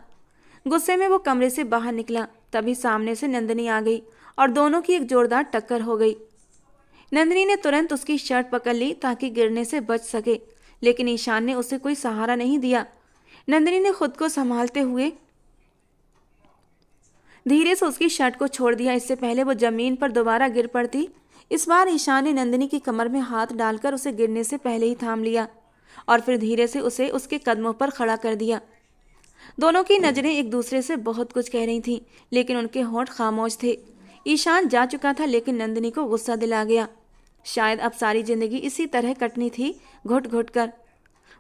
गुस्से में वो कमरे से बाहर निकला, तभी सामने से नंदिनी आ गई और दोनों की एक जोरदार टक्कर हो गई। नंदिनी ने तुरंत उसकी शर्ट पकड़ ली ताकि गिरने से बच सके, लेकिन ईशान ने उसे कोई सहारा नहीं दिया। नंदिनी ने खुद को संभालते हुए धीरे से उसकी शर्ट को छोड़ दिया, इससे पहले वो जमीन पर दोबारा गिर पड़ती। इस बार ईशान ने नंदिनी की कमर में हाथ डालकर उसे गिरने से पहले ही थाम लिया और फिर धीरे से उसे उसके कदमों पर खड़ा कर दिया। दोनों की नजरें एक दूसरे से बहुत कुछ कह रही थीं, लेकिन उनके होंठ खामोश थे। ईशान जा चुका था, लेकिन नंदिनी को गुस्सा दिला गया। शायद अब सारी जिंदगी इसी तरह कटनी थी, घुट घुट कर।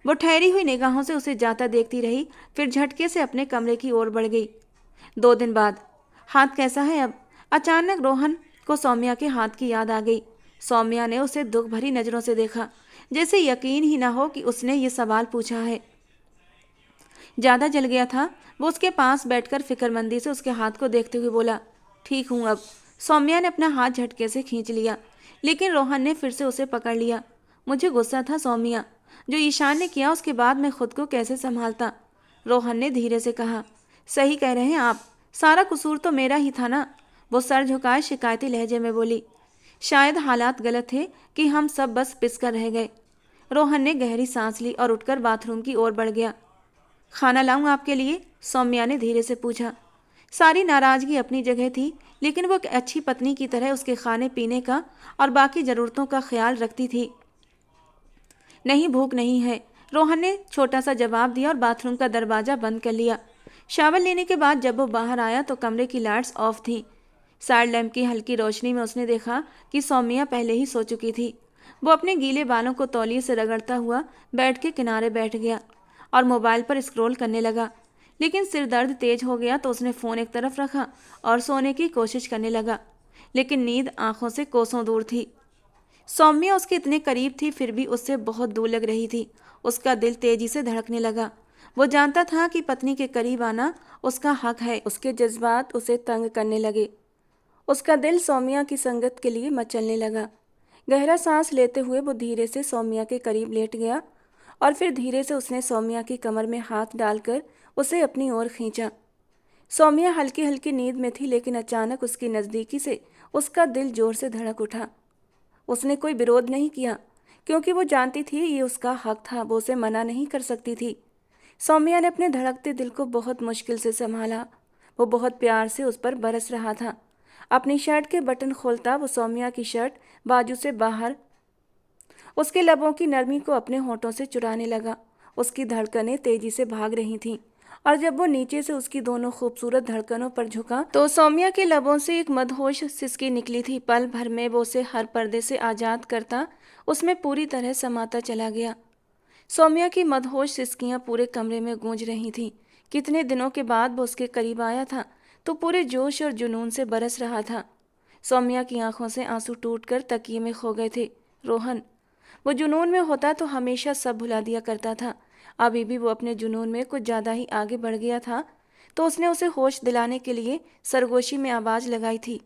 वो ठहरी हुई निगाहों से उसे जाता देखती रही, फिर झटके से अपने कमरे की ओर बढ़ गई। 2 दिन बाद, हाथ कैसा है अब? अचानक रोहन को सौम्या के हाथ की याद आ गई। सौम्या ने उसे दुख भरी नजरों से देखा, जैसे यकीन ही ना हो कि उसने ये सवाल पूछा है। ज्यादा जल गया था? वो उसके पास बैठकर फिक्रमंदी से उसके हाथ को देखते हुए बोला। ठीक हूं अब। सौम्या ने अपना हाथ झटके से खींच लिया, लेकिन रोहन ने फिर से उसे पकड़ लिया। मुझे गुस्सा था सौम्या, जो ईशान ने किया उसके बाद मैं खुद को कैसे संभालता। रोहन ने धीरे से कहा। सही कह रहे हैं आप, सारा कसूर तो मेरा ही था ना। वो सर झुकाए शिकायती लहजे में बोली। शायद हालात गलत थे कि हम सब बस पिस कर रह गए। रोहन ने गहरी सांस ली और उठकर बाथरूम की ओर बढ़ गया। खाना लाऊं आपके लिए? सौम्या ने धीरे से पूछा। सारी नाराजगी अपनी जगह थी, लेकिन वो एक अच्छी पत्नी की तरह उसके खाने पीने का और बाकी जरूरतों का ख्याल रखती थी। नहीं, भूख नहीं है, रोहन ने छोटा सा जवाब दिया और बाथरूम का दरवाजा बंद कर लिया। शावर लेने के बाद जब वो बाहर आया तो कमरे की लाइट्स ऑफ थी। साइड लैंप की हल्की रोशनी में उसने देखा कि सौम्या पहले ही सो चुकी थी। वो अपने गीले बालों को तौलिए से रगड़ता हुआ बेड के किनारे बैठ गया और मोबाइल पर स्क्रॉल करने लगा, लेकिन सिर दर्द तेज हो गया तो उसने फ़ोन एक तरफ रखा और सोने की कोशिश करने लगा, लेकिन नींद आंखों से कोसों दूर थी। सौम्या उसके इतने करीब थी, फिर भी उससे बहुत दूर लग रही थी। उसका दिल तेजी से धड़कने लगा। वो जानता था कि पत्नी के करीब आना उसका हक है। उसके जज्बात उसे तंग करने लगे। उसका दिल सौम्या की संगत के लिए मचलने लगा। गहरा सांस लेते हुए वो धीरे से सौम्या के करीब लेट गया और फिर धीरे से उसने सौम्या की कमर में हाथ डालकर उसे अपनी ओर खींचा। सौम्या हल्की हल्की नींद में थी, लेकिन अचानक उसकी नज़दीकी से उसका दिल जोर से धड़क उठा। उसने कोई विरोध नहीं किया, क्योंकि वो जानती थी ये उसका हक था। वो उसे मना नहीं कर सकती थी। सौम्या ने अपने धड़कते दिल को बहुत मुश्किल से संभाला। वो बहुत प्यार से उस पर बरस रहा था। अपनी शर्ट के बटन खोलता वो सौम्या की शर्ट बाजू से बाहर उसके लबों की नरमी को अपने होठों से चुराने लगा। उसकी धड़कनें तेजी से भाग रही थीं और जब वो नीचे से उसकी दोनों खूबसूरत धड़कनों पर झुका तो सौम्या के लबों से एक मदहोश सिसकी निकली थी। पल भर में वो उसे हर पर्दे से आज़ाद करता उसमें पूरी तरह समाता चला गया। सौम्या की मदहोश सिसकियां पूरे कमरे में गूंज रही थीं। कितने दिनों के बाद वो उसके करीब आया था तो पूरे जोश और जुनून से बरस रहा था। सौम्या की आंखों से आंसू टूटकर तकिए में खो गए थे। रोहन, वो जुनून में होता तो हमेशा सब भुला दिया करता था। अभी भी वो अपने जुनून में कुछ ज़्यादा ही आगे बढ़ गया था, तो उसने उसे होश दिलाने के लिए सरगोशी में आवाज़ लगाई थी।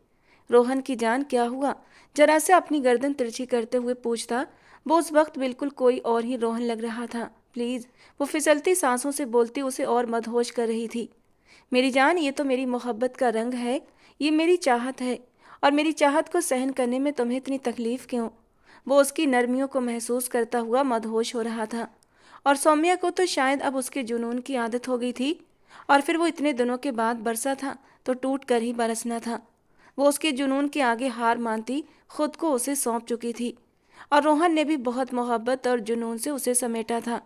रोहन की जान, क्या हुआ? जरा से अपनी गर्दन तिरछी करते हुए पूछता। वो उस वक्त बिल्कुल कोई और ही रोहन लग रहा था। प्लीज़, वो फिसलती सांसों से बोलती उसे और मदहोश कर रही थी। मेरी जान, ये तो मेरी मोहब्बत का रंग है, ये मेरी चाहत है, और मेरी चाहत को सहन करने में तुम्हें इतनी तकलीफ़ क्यों? वो उसकी नरमियों को महसूस करता हुआ मदहोश हो रहा था और सौम्या को तो शायद अब उसके जुनून की आदत हो गई थी, और फिर वो इतने दिनों के बाद बरसा था तो टूट कर ही बरसना था। वो उसके जुनून के आगे हार मानती खुद को उसे सौंप चुकी थी, और रोहन ने भी बहुत मोहब्बत और जुनून से उसे समेटा था।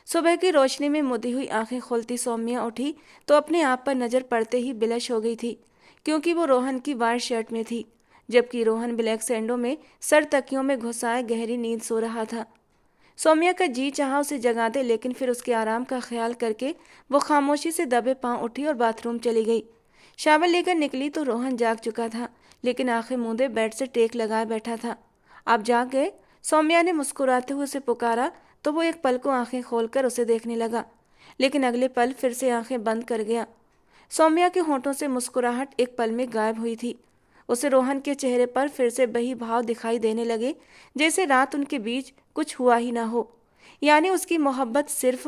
सुबह की रोशनी में मुदी हुई आंखें खोलती सौम्या उठी तो अपने आप पर नजर पड़ते ही बिलश हो गई थी, क्योंकि वो रोहन की वाइट शर्ट में थी, जबकि रोहन ब्लैक सैंडो में सर तकियों में घुसाए गहरी नींद सो रहा था। सौम्या का जी चाहा उसे जगा दे, लेकिन फिर उसके आराम का ख्याल करके वो खामोशी से दबे पांव उठी और बाथरूम चली गई। शावल लेकर निकली तो रोहन जाग चुका था, लेकिन आंखें मूंदे बेड से टेक लगाए बैठा था। आप जाग गए? सौम्या ने मुस्कुराते हुए उसे पुकारा तो वो एक पल को आंखें खोलकर उसे देखने लगा, लेकिन अगले पल फिर से आंखें बंद कर गया। सौम्या के होंठों से मुस्कुराहट एक पल में गायब हुई थी। उसे रोहन के चेहरे पर फिर से वही भाव दिखाई देने लगे जैसे रात उनके बीच कुछ हुआ ही ना हो। यानी उसकी मोहब्बत सिर्फ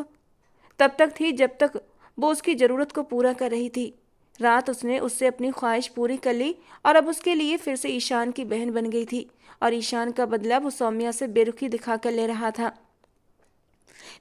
तब तक थी जब तक वो उसकी ज़रूरत को पूरा कर रही थी। रात उसने उससे अपनी ख्वाहिश पूरी कर ली और अब उसके लिए फिर से ईशान की बहन बन गई थी, और ईशान का बदला वो सौम्या से बेरुखी दिखाकर ले रहा था।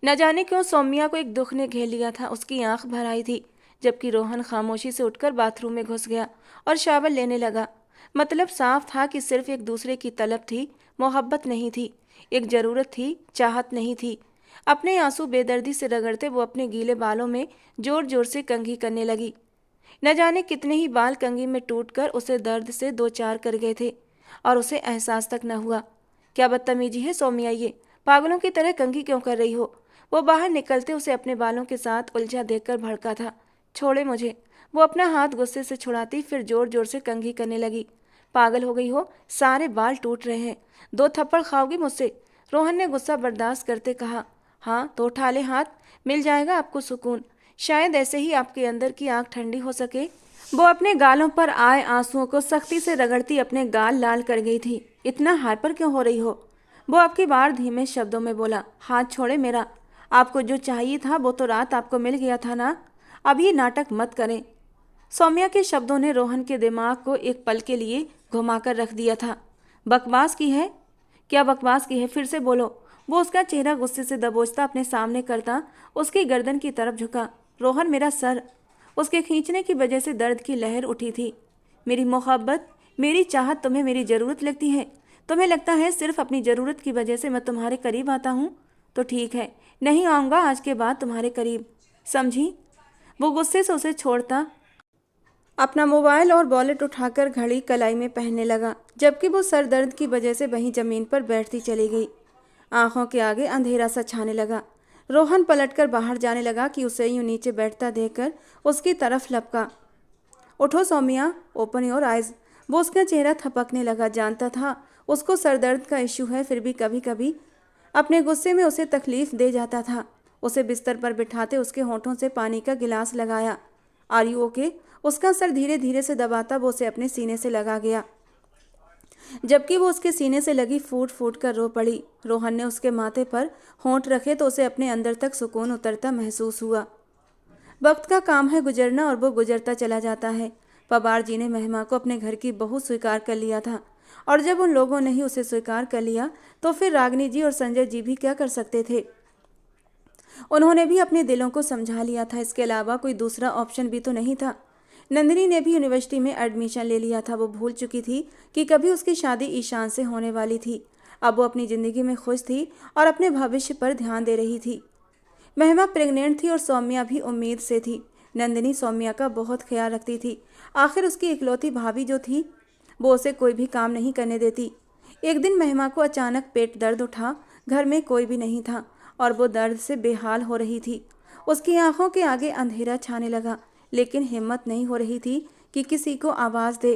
न जाने क्यों सौम्या को एक दुख ने घेर लिया था। उसकी आंख भर आई थी, जबकि रोहन खामोशी से उठकर बाथरूम में घुस गया और शावर लेने लगा। मतलब साफ था कि सिर्फ एक दूसरे की तलब थी, मोहब्बत नहीं थी, एक ज़रूरत थी, चाहत नहीं थी। अपने आंसू बेदर्दी से रगड़ते वो अपने गीले बालों में जोर जोर से कंघी करने लगी। न जाने कितने ही बाल कंघी में टूटकर उसे दर्द से दो चार कर गए थे, और उसे एहसास तक न हुआ। क्या बदतमीजी है सौम्या, ये पागलों की तरह कंघी क्यों कर रही हो? वो बाहर निकलते उसे अपने बालों के साथ उलझा देखकर भड़का था। छोड़े मुझे। वो अपना हाथ गुस्से से छुड़ाती फिर जोर जोर से कंघी करने लगी। पागल हो गई हो, सारे बाल टूट रहे हैं, 2 थप्पड़ खाओगी मुझसे? रोहन ने गुस्सा बर्दाश्त करते कहा। हाँ तो उठा ले हाथ, मिल जाएगा आपको सुकून। शायद ऐसे ही आपके अंदर की आग ठंडी हो सके। वो अपने गालों पर आए आंसुओं को सख्ती से रगड़ती अपने गाल लाल कर गई थी। इतना हाइपर क्यों हो रही हो? वो आपकी बार धीमे शब्दों में बोला। हाथ छोड़े मेरा। आपको जो चाहिए था वो तो रात आपको मिल गया था ना, अब ये नाटक मत करें। सौम्या के शब्दों ने रोहन के दिमाग को एक पल के लिए घुमाकर रख दिया था। बकवास की है? क्या बकवास की है? फिर से बोलो। वो उसका चेहरा गुस्से से दबोचता अपने सामने करता उसकी गर्दन की तरफ झुका। रोहन, मेरा सर। उसके खींचने की वजह से दर्द की लहर उठी थी। मेरी मोहब्बत, मेरी चाहत तुम्हें मेरी ज़रूरत लगती है? तुम्हें लगता है सिर्फ अपनी ज़रूरत की वजह से मैं तुम्हारे करीब आता हूँ? तो ठीक है, नहीं आऊँगा आज के बाद तुम्हारे करीब, समझी? वो गुस्से से उसे छोड़ता अपना मोबाइल और वॉलेट उठाकर घड़ी कलाई में पहनने लगा, जबकि वो सर दर्द की वजह से वहीं ज़मीन पर बैठती चली गई। आंखों के आगे अंधेरा सा छाने लगा। रोहन पलटकर बाहर जाने लगा कि उसे यूं नीचे बैठता देखकर उसकी तरफ लपका। उठो सौम्या, ओपन योर आइज। वो उसका चेहरा थपकने लगा। जानता था उसको सरदर्द का इश्यू है, फिर भी कभी कभी अपने गुस्से में उसे तकलीफ दे जाता था। उसे बिस्तर पर बिठाते उसके होठों से पानी का गिलास लगाया। Are you okay? उसका सर धीरे धीरे से दबाता वो उसे अपने सीने से लगा गया, जबकि वो उसके सीने से लगी फूट फूट कर रो पड़ी। रोहन ने उसके माथे पर होंठ रखे तो उसे अपने अंदर तक सुकून उतरता महसूस हुआ। वक्त का काम है गुजरना, और वो गुजरता चला जाता है। पवार जी ने महिमा को अपने घर की बहू स्वीकार कर लिया था, और जब उन लोगों ने ही उसे स्वीकार कर लिया तो फिर रागिनी जी और संजय जी भी क्या कर सकते थे? उन्होंने भी अपने दिलों को समझा लिया था। इसके अलावा कोई दूसरा ऑप्शन भी तो नहीं था। नंदिनी ने भी यूनिवर्सिटी में एडमिशन ले लिया था। वो भूल चुकी थी कि कभी उसकी शादी ईशान से होने वाली थी। अब वो अपनी ज़िंदगी में खुश थी और अपने भविष्य पर ध्यान दे रही थी। महिमा प्रेग्नेंट थी और सौम्या भी उम्मीद से थी। नंदिनी सौम्या का बहुत ख्याल रखती थी। आखिर उसकी इकलौती भाभी जो थी वो उसे कोई भी काम नहीं करने देती। एक दिन महिमा को अचानक पेट दर्द उठा। घर में कोई भी नहीं था और वो दर्द से बेहाल हो रही थी। उसकी आंखों के आगे अंधेरा छाने लगा, लेकिन हिम्मत नहीं हो रही थी कि किसी को आवाज़ दे।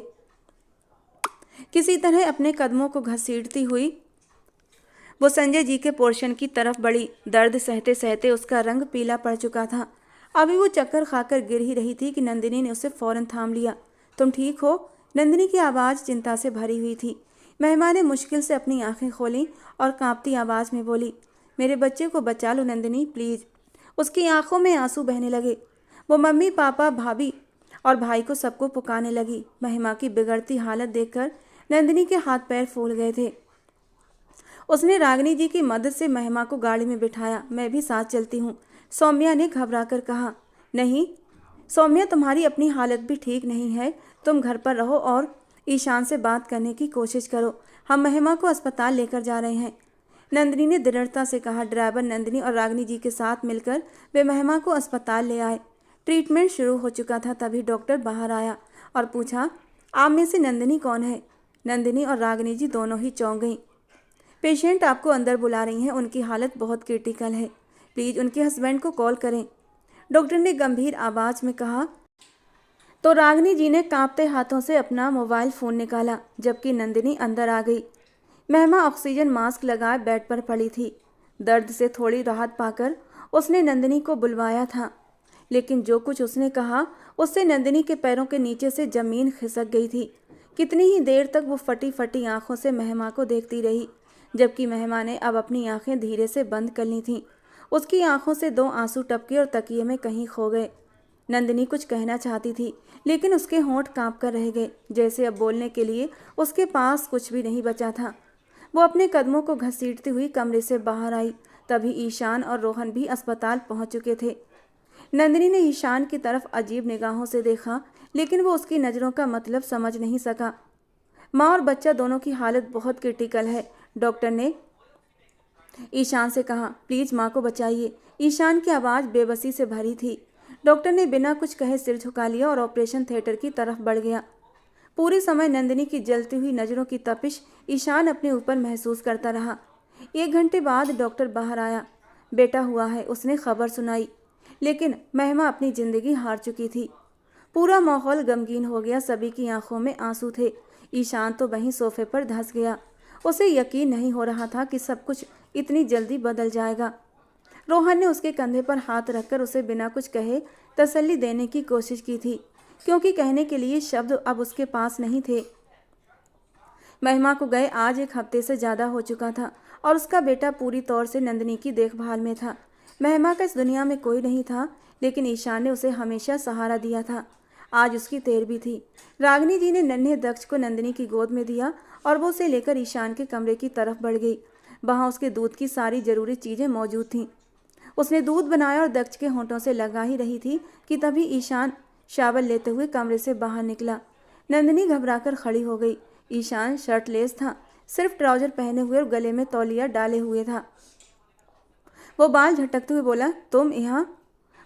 किसी तरह अपने कदमों को घसीटती हुई वो संजय जी के पोर्शन की तरफ बढ़ी। दर्द सहते सहते उसका रंग पीला पड़ चुका था। अभी वो चक्कर खाकर गिर ही रही थी कि नंदिनी ने उसे फौरन थाम लिया। तुम ठीक हो? नंदिनी की आवाज़ चिंता से भरी हुई थी। महिमा ने मुश्किल से अपनी आंखें खोली और कांपती आवाज़ में बोली, मेरे बच्चे को बचा लो नंदिनी, प्लीज़। उसकी आंखों में आंसू बहने लगे। वो मम्मी, पापा, भाभी और भाई को सबको पुकारने लगी। महिमा की बिगड़ती हालत देखकर नंदिनी के हाथ पैर फूल गए थे। उसने रागिनी जी की मदद से महिमा को गाड़ी में बिठाया। मैं भी साथ चलती हूँ, सौम्या ने घबराकर कहा। नहीं सौम्या, तुम्हारी अपनी हालत भी ठीक नहीं है, तुम घर पर रहो और ईशान से बात करने की कोशिश करो। हम महिमा को अस्पताल लेकर जा रहे हैं, नंदिनी ने दृढ़ता से कहा। ड्राइवर नंदिनी और रागिनी जी के साथ मिलकर वे महिमा को अस्पताल ले आए। ट्रीटमेंट शुरू हो चुका था, तभी डॉक्टर बाहर आया और पूछा, आप में से नंदिनी कौन है? नंदिनी और रागिनी जी दोनों ही चौंक गईं। पेशेंट आपको अंदर बुला रही हैं, उनकी हालत बहुत क्रिटिकल है, प्लीज़ उनके हस्बैंड को कॉल करें, डॉक्टर ने गंभीर आवाज़ में कहा। तो रागिनी जी ने कांपते हाथों से अपना मोबाइल फ़ोन निकाला, जबकि नंदिनी अंदर आ गई। महिमा ऑक्सीजन मास्क लगाए बेड पर पड़ी थी। दर्द से थोड़ी राहत पाकर उसने नंदिनी को बुलवाया था, लेकिन जो कुछ उसने कहा उससे नंदिनी के पैरों के नीचे से ज़मीन खिसक गई थी। कितनी ही देर तक वो फटी फटी आंखों से महिमा को देखती रही, जबकि महिमा ने अब अपनी आंखें धीरे से बंद कर ली थीं। उसकी आंखों से 2 आंसू टपके और तकिए में कहीं खो गए। नंदिनी कुछ कहना चाहती थी, लेकिन उसके होंठ कांप कर रह गए, जैसे अब बोलने के लिए उसके पास कुछ भी नहीं बचा था। वो अपने कदमों को घसीटती हुई कमरे से बाहर आई। तभी ईशान और रोहन भी अस्पताल पहुंच चुके थे। नंदिनी ने ईशान की तरफ अजीब निगाहों से देखा, लेकिन वो उसकी नज़रों का मतलब समझ नहीं सका। माँ और बच्चा दोनों की हालत बहुत क्रिटिकल है, डॉक्टर ने ईशान से कहा। प्लीज़ माँ को बचाइए। ईशान की आवाज़ बेबसी से भरी थी। डॉक्टर ने बिना कुछ कहे सिर झुका लिया और ऑपरेशन थिएटर की तरफ बढ़ गया। पूरे समय नंदिनी की जलती हुई नज़रों की तपिश ईशान अपने ऊपर महसूस करता रहा। 1 घंटे बाद डॉक्टर बाहर आया। बेटा हुआ है, उसने खबर सुनाई, लेकिन महिमा अपनी ज़िंदगी हार चुकी थी। पूरा माहौल गमगीन हो गया, सभी की आंखों में आंसू थे। ईशान तो वहीं सोफे पर धंस गया। उसे यकीन नहीं हो रहा था कि सब कुछ इतनी जल्दी बदल जाएगा। रोहन ने उसके कंधे पर हाथ रखकर उसे बिना कुछ कहे तसल्ली देने की कोशिश की थी, क्योंकि कहने के लिए शब्द अब उसके पास नहीं थे। महिमा को गए आज 1 हफ्ते से ज़्यादा हो चुका था और उसका बेटा पूरी तौर से नंदिनी की देखभाल में था। महिमा का इस दुनिया में कोई नहीं था, लेकिन ईशान ने उसे हमेशा सहारा दिया था। आज उसकी 13वीं थी। रागिनी जी ने नन्हे दक्ष को नंदिनी की गोद में दिया और वो उसे लेकर ईशान के कमरे की तरफ बढ़ गई। वहाँ उसके दूध की सारी ज़रूरी चीज़ें मौजूद थीं। उसने दूध बनाया और दक्ष के होंठों से लगा ही रही थी कि तभी ईशान शावल लेते हुए कमरे से बाहर निकला। नंदिनी घबराकर खड़ी हो गई। ईशान शर्टलेस था, सिर्फ ट्राउजर पहने हुए और गले में तौलिया डाले हुए था। वो बाल झटकते हुए बोला, तुम यहाँ?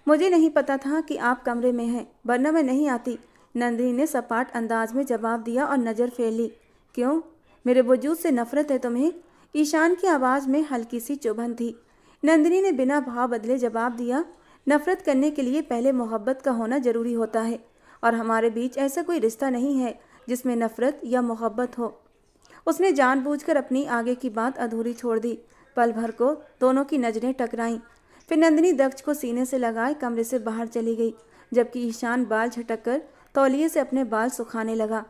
मुझे नहीं पता था कि आप कमरे में हैं, वरना मैं नहीं आती, नंदिनी ने सपाट अंदाज में जवाब दिया और नज़र फेर ली। क्यों, मेरे वजूद से नफरत है तुम्हें? ईशान की आवाज़ में हल्की सी चुभन थी। नंदिनी ने बिना भाव बदले जवाब दिया, नफरत करने के लिए पहले मोहब्बत का होना ज़रूरी होता है, और हमारे बीच ऐसा कोई रिश्ता नहीं है जिसमें नफरत या मोहब्बत हो। उसने जानबूझकर अपनी आगे की बात अधूरी छोड़ दी। पल भर को दोनों की नज़रें टकराईं। फिर नंदिनी दक्ष को सीने से लगाए कमरे से बाहर चली गई, जबकि ईशान बाल झटककर तौलिए से अपने बाल सुखाने लगा।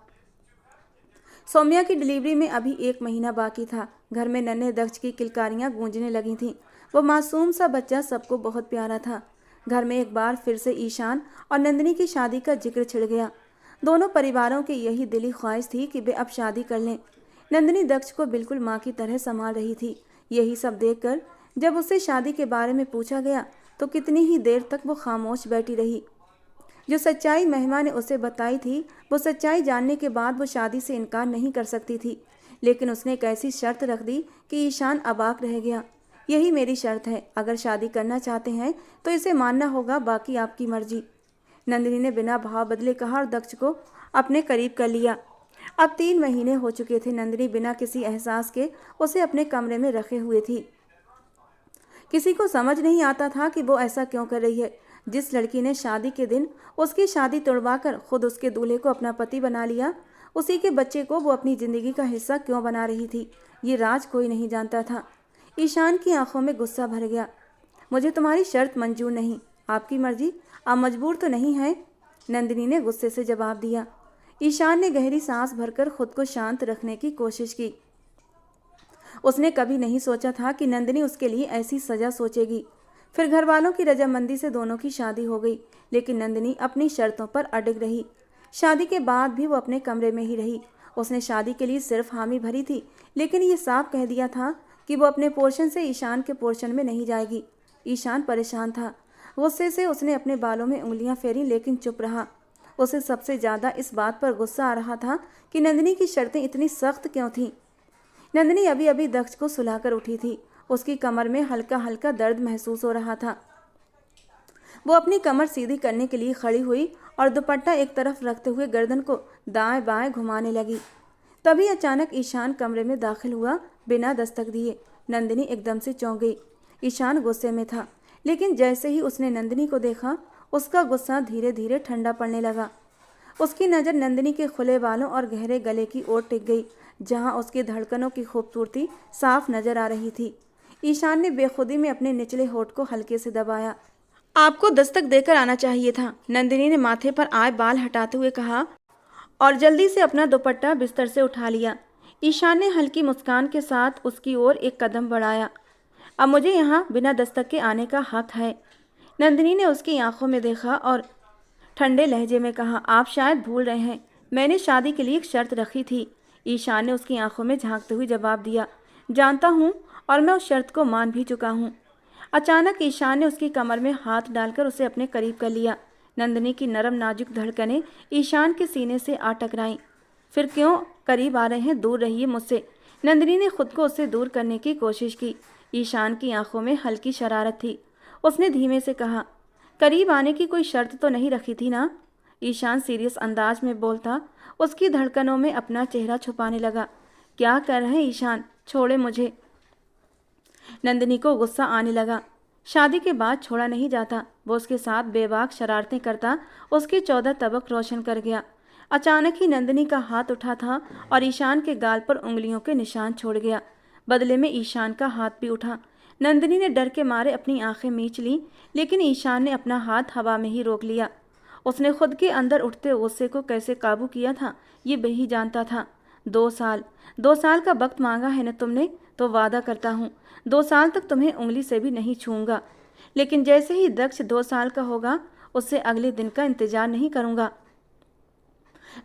सौम्या की डिलीवरी में अभी 1 महीना बाकी था। घर में नन्हे दक्ष की किलकारियां गूंजने लगी थीं। वो मासूम सा बच्चा सबको बहुत प्यारा था। घर में एक बार फिर से ईशान और नंदिनी की शादी का जिक्र छिड़ गया। दोनों परिवारों की यही दिली ख्वाहिश थी कि वे अब शादी कर लें। नंदिनी दक्ष को बिल्कुल माँ की तरह संभाल रही थी। यही सब देखकर जब उससे शादी के बारे में पूछा गया तो कितनी ही देर तक वो खामोश बैठी रही। जो सच्चाई महिमा ने उसे बताई थी, वो सच्चाई जानने के बाद वो शादी से इनकार नहीं कर सकती थी, लेकिन उसने एक ऐसी शर्त रख दी कि ईशान अबाक रह गया। यही मेरी शर्त है, अगर शादी करना चाहते हैं तो इसे मानना होगा, बाकी आपकी मर्जी, नंदिनी ने बिना भाव बदले कहा और दक्ष को अपने करीब कर लिया। अब 3 महीने हो चुके थे। नंदिनी बिना किसी एहसास के उसे अपने कमरे में रखे हुए थी। किसी को समझ नहीं आता था कि वो ऐसा क्यों कर रही है। जिस लड़की ने शादी के दिन उसकी शादी तोड़वाकर खुद उसके दूल्हे को अपना पति बना लिया, उसी के बच्चे को वो अपनी ज़िंदगी का हिस्सा क्यों बना रही थी, ये राज कोई नहीं जानता था। ईशान की आंखों में गुस्सा भर गया। मुझे तुम्हारी शर्त मंजूर नहीं, आपकी मर्जी, आप मजबूर तो नहीं हैं, नंदिनी ने गुस्से से जवाब दिया। ईशान ने गहरी सांस भरकर खुद को शांत रखने की कोशिश की। उसने कभी नहीं सोचा था कि नंदिनी उसके लिए ऐसी सज़ा सोचेगी। फिर घर वालों की रजामंदी से दोनों की शादी हो गई, लेकिन नंदिनी अपनी शर्तों पर अड़ग रही। शादी के बाद भी वो अपने कमरे में ही रही। उसने शादी के लिए सिर्फ हामी भरी थी, लेकिन ये साफ कह दिया था कि वो अपने पोर्शन से ईशान के पोर्शन में नहीं जाएगी। ईशान परेशान था। गुस्से से उसने अपने बालों में उंगलियां फेरी, लेकिन चुप रहा। उसे सबसे ज़्यादा इस बात पर गुस्सा आ रहा था कि नंदिनी की शर्तें इतनी सख्त क्यों थीं। नंदिनी अभी अभी दक्ष को सुलाकर उठी थी। उसकी कमर में हल्का हल्का दर्द महसूस हो रहा था। वो अपनी कमर सीधी करने के लिए खड़ी हुई और दुपट्टा एक तरफ रखते हुए गर्दन को दाएं बाएं घुमाने लगी। तभी अचानक ईशान कमरे में दाखिल हुआ, बिना दस्तक दिए। नंदिनी एकदम से चौंक गई। ईशान गुस्से में था, लेकिन जैसे ही उसने नंदिनी को देखा, उसका गुस्सा धीरे धीरे ठंडा पड़ने लगा। उसकी नज़र नंदिनी के खुले बालों और गहरे गले की ओर टिक गई, जहां उसकी धड़कनों की खूबसूरती साफ नजर आ रही थी। ईशान ने बेखुदी में अपने निचले होठ को हल्के से दबाया। आपको दस्तक देकर आना चाहिए था, नंदिनी ने माथे पर आए बाल हटाते हुए कहा और जल्दी से अपना दुपट्टा बिस्तर से उठा लिया। ईशान ने हल्की मुस्कान के साथ उसकी ओर एक कदम बढ़ाया। अब मुझे यहाँ बिना दस्तक के आने का हक है, नंदिनी ने उसकी आंखों में देखा और ठंडे लहजे में कहा। आप शायद भूल रहे हैं, मैंने शादी के लिए एक शर्त रखी थी। ईशान ने उसकी आंखों में झांकते हुए जवाब दिया। जानता हूँ, और मैं उस शर्त को मान भी चुका हूँ। अचानक ईशान ने उसकी कमर में हाथ डालकर उसे अपने करीब कर लिया। नंदिनी की नरम नाजुक धड़कनें ईशान के सीने से आ टकराईं। फिर क्यों करीब आ रहे हैं, दूर रहिए मुझसे। नंदिनी ने खुद को उससे दूर करने की कोशिश की। ईशान की आंखों में हल्की शरारत थी। उसने धीमे से कहा, करीब आने की कोई शर्त तो नहीं रखी थी ना। ईशान सीरियस अंदाज में बोलता उसकी धड़कनों में अपना चेहरा छुपाने लगा। क्या कर रहे हैं ईशान, छोड़े मुझे। नंदिनी को गुस्सा आने लगा। शादी के बाद छोड़ा नहीं जाता। वो उसके साथ बेबाक शरारतें करता उसके 14 तबक रोशन कर गया। अचानक ही नंदिनी का हाथ उठा था और ईशान के गाल पर उंगलियों के निशान छोड़ गया। बदले में ईशान का हाथ भी उठा। नंदिनी ने डर के मारे अपनी आंखें मींच लीं, लेकिन ईशान ने अपना हाथ हवा में ही रोक लिया। उसने खुद के अंदर उठते गुस्से को कैसे काबू किया था, ये वही जानता था। 2 साल का वक्त मांगा है न तुमने, तो वादा करता हूँ 2 साल तक तुम्हें उंगली से भी नहीं छूऊंगा। लेकिन जैसे ही दक्ष 2 साल का होगा, उससे अगले दिन का इंतजार नहीं करूँगा।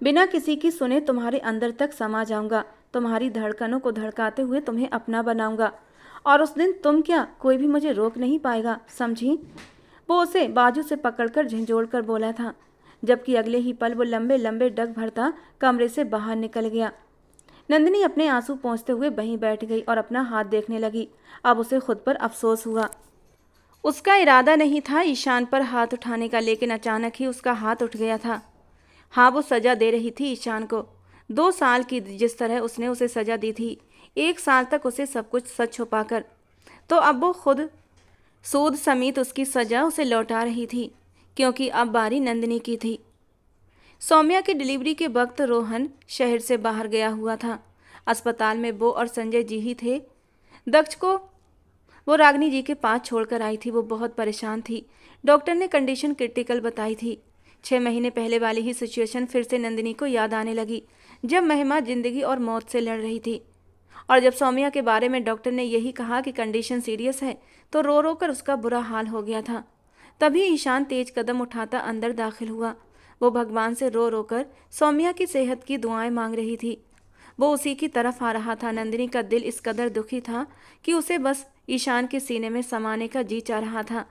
बिना किसी की सुने तुम्हारे अंदर तक समा जाऊंगा। तुम्हारी धड़कनों को धड़काते हुए तुम्हें अपना बनाऊंगा, और उस दिन तुम क्या, कोई भी मुझे रोक नहीं पाएगा, समझी। वो उसे बाजू से पकड़कर झंझोड़ कर बोला था, जबकि अगले ही पल वो लंबे लंबे डग भरता कमरे से बाहर निकल गया। नंदिनी अपने आंसू पोंछते हुए वहीं बैठ गई और अपना हाथ देखने लगी। अब उसे खुद पर अफसोस हुआ। उसका इरादा नहीं था ईशान पर हाथ उठाने का, लेकिन अचानक ही उसका हाथ उठ गया था। हाँ, वो सज़ा दे रही थी ईशान को। 2 साल की जिस तरह उसने उसे सज़ा दी थी, 1 साल तक उसे सब कुछ सच छुपाकर, तो अब वो खुद सूद समेत उसकी सज़ा उसे लौटा रही थी, क्योंकि अब बारी नंदिनी की थी। सौम्या की डिलीवरी के वक्त रोहन शहर से बाहर गया हुआ था। अस्पताल में वो और संजय जी ही थे। दक्ष को वो रागिनी जी के पास छोड़कर आई थी। वो बहुत परेशान थी। डॉक्टर ने कंडीशन क्रिटिकल बताई थी। 6 महीने पहले वाली ही सिचुएशन फिर से नंदिनी को याद आने लगी, जब महिमा जिंदगी और मौत से लड़ रही थी। और जब सौम्या के बारे में डॉक्टर ने यही कहा कि कंडीशन सीरियस है, तो रो रो कर उसका बुरा हाल हो गया था। तभी ईशान तेज कदम उठाता अंदर दाखिल हुआ। वो भगवान से रो रो कर सौम्या की सेहत की दुआएं मांग रही थी। वो उसी की तरफ आ रहा था। नंदिनी का दिल इस कदर दुखी था कि उसे बस ईशान के सीने में समाने का जी चाह रहा था।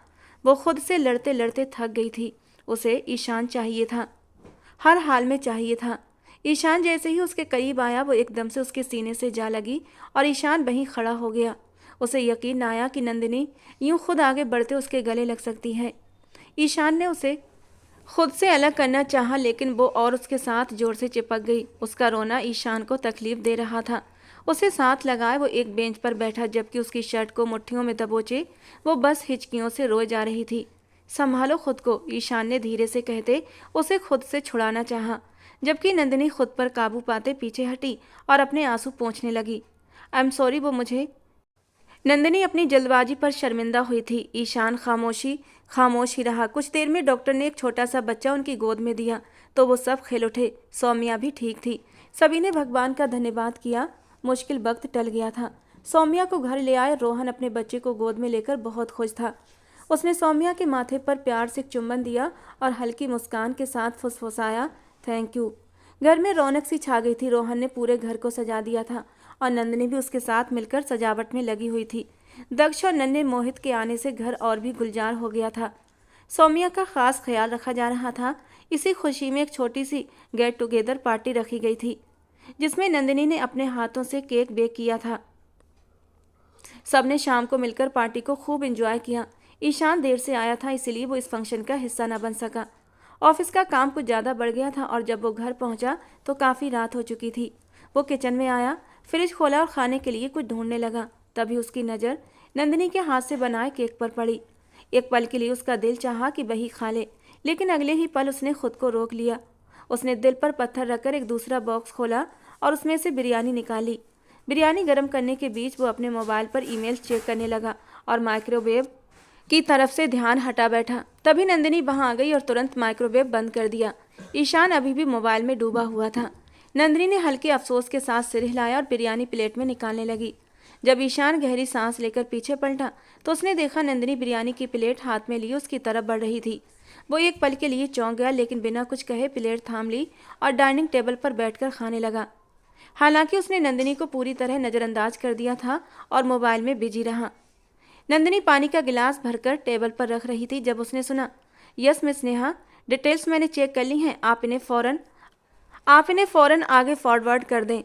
वो खुद से लड़ते लड़ते थक गई थी। उसे ईशान चाहिए था, हर हाल में चाहिए था। ईशान जैसे ही उसके करीब आया, वो एकदम से उसके सीने से जा लगी और ईशान वहीं खड़ा हो गया। उसे यकीन आया कि नंदिनी यूं खुद आगे बढ़ते उसके गले लग सकती है। ईशान ने उसे खुद से अलग करना चाहा, लेकिन वो और उसके साथ जोर से चिपक गई। उसका रोना ईशान को तकलीफ दे रहा था। उसे साथ लगाए वो एक बेंच पर बैठा, जबकि उसकी शर्ट को मुट्ठियों में दबोचे वो बस हिचकियों से रोए जा रही थी। संभालो खुद को, ईशान ने धीरे से कहते उसे खुद से छुड़ाना चाहा, जबकि नंदिनी खुद पर काबू पाते पीछे हटी और अपने आंसू पोंछने लगी। आई एम सॉरी, वो मुझे। नंदिनी अपनी जल्दबाजी पर शर्मिंदा हुई थी। ईशान खामोश ही रहा। कुछ देर में डॉक्टर ने एक छोटा सा बच्चा उनकी गोद में दिया, तो वो सब खेल उठे। सौम्या भी ठीक थी। सभी ने भगवान का धन्यवाद किया। मुश्किल वक्त टल गया था। सौम्या को घर ले आए। रोहन अपने बच्चे को गोद में लेकर बहुत खुश था। उसने सौम्या के माथे पर प्यार से चुम्बन दिया और हल्की मुस्कान के साथ फुसफुसाया, थैंक यू। घर में रौनक सी छा गई थी। रोहन ने पूरे घर को सजा दिया था और नंदिनी भी उसके साथ मिलकर सजावट में लगी हुई थी। दक्ष और नन्हे मोहित के आने से घर और भी गुलजार हो गया था। सौम्या का खास ख्याल रखा जा रहा था। इसी खुशी में एक छोटी सी गेट टुगेदर पार्टी रखी गई थी, जिसमें नंदिनी ने अपने हाथों से केक बेक किया था। सबने शाम को मिलकर पार्टी को खूब एंजॉय किया। ईशान देर से आया था, इसलिए वो इस फंक्शन का हिस्सा न बन सका। ऑफिस का काम कुछ ज़्यादा बढ़ गया था और जब वो घर पहुंचा तो काफ़ी रात हो चुकी थी। वो किचन में आया, फ्रिज खोला और खाने के लिए कुछ ढूंढने लगा। तभी उसकी नज़र नंदिनी के हाथ से बनाए केक पर पड़ी। एक पल के लिए उसका दिल चाहा कि वही खा ले, लेकिन अगले ही पल उसने खुद को रोक लिया। उसने दिल पर पत्थर रखकर एक दूसरा बॉक्स खोला और उसमें से बिरयानी निकाली। बिरयानी गर्म करने के बीच वो अपने मोबाइल पर ईमेल चेक करने लगा और माइक्रोवेव की तरफ से ध्यान हटा बैठा। तभी नंदिनी वहां आ गई और तुरंत माइक्रोवेव बंद कर दिया। ईशान अभी भी मोबाइल में डूबा हुआ था। नंदिनी ने हल्के अफसोस के साथ सिर हिलाया और बिरयानी प्लेट में निकालने लगी। जब ईशान गहरी सांस लेकर पीछे पलटा तो उसने देखा नंदिनी बिरयानी की प्लेट हाथ में लिए उसकी तरफ बढ़ रही थी। वो एक पल के लिए चौंक गया, लेकिन बिना कुछ कहे प्लेट थाम ली और डाइनिंग टेबल पर बैठकर खाने लगा। हालांकि उसने नंदिनी को पूरी तरह नज़रअंदाज कर दिया था और मोबाइल में बिजी रहा। नंदिनी पानी का गिलास भरकर टेबल पर रख रही थी जब उसने सुना, यस मिस नेहा, डिटेल्स मैंने चेक कर ली हैं, आप इन्हें फ़ौरन आगे फॉरवर्ड कर दें।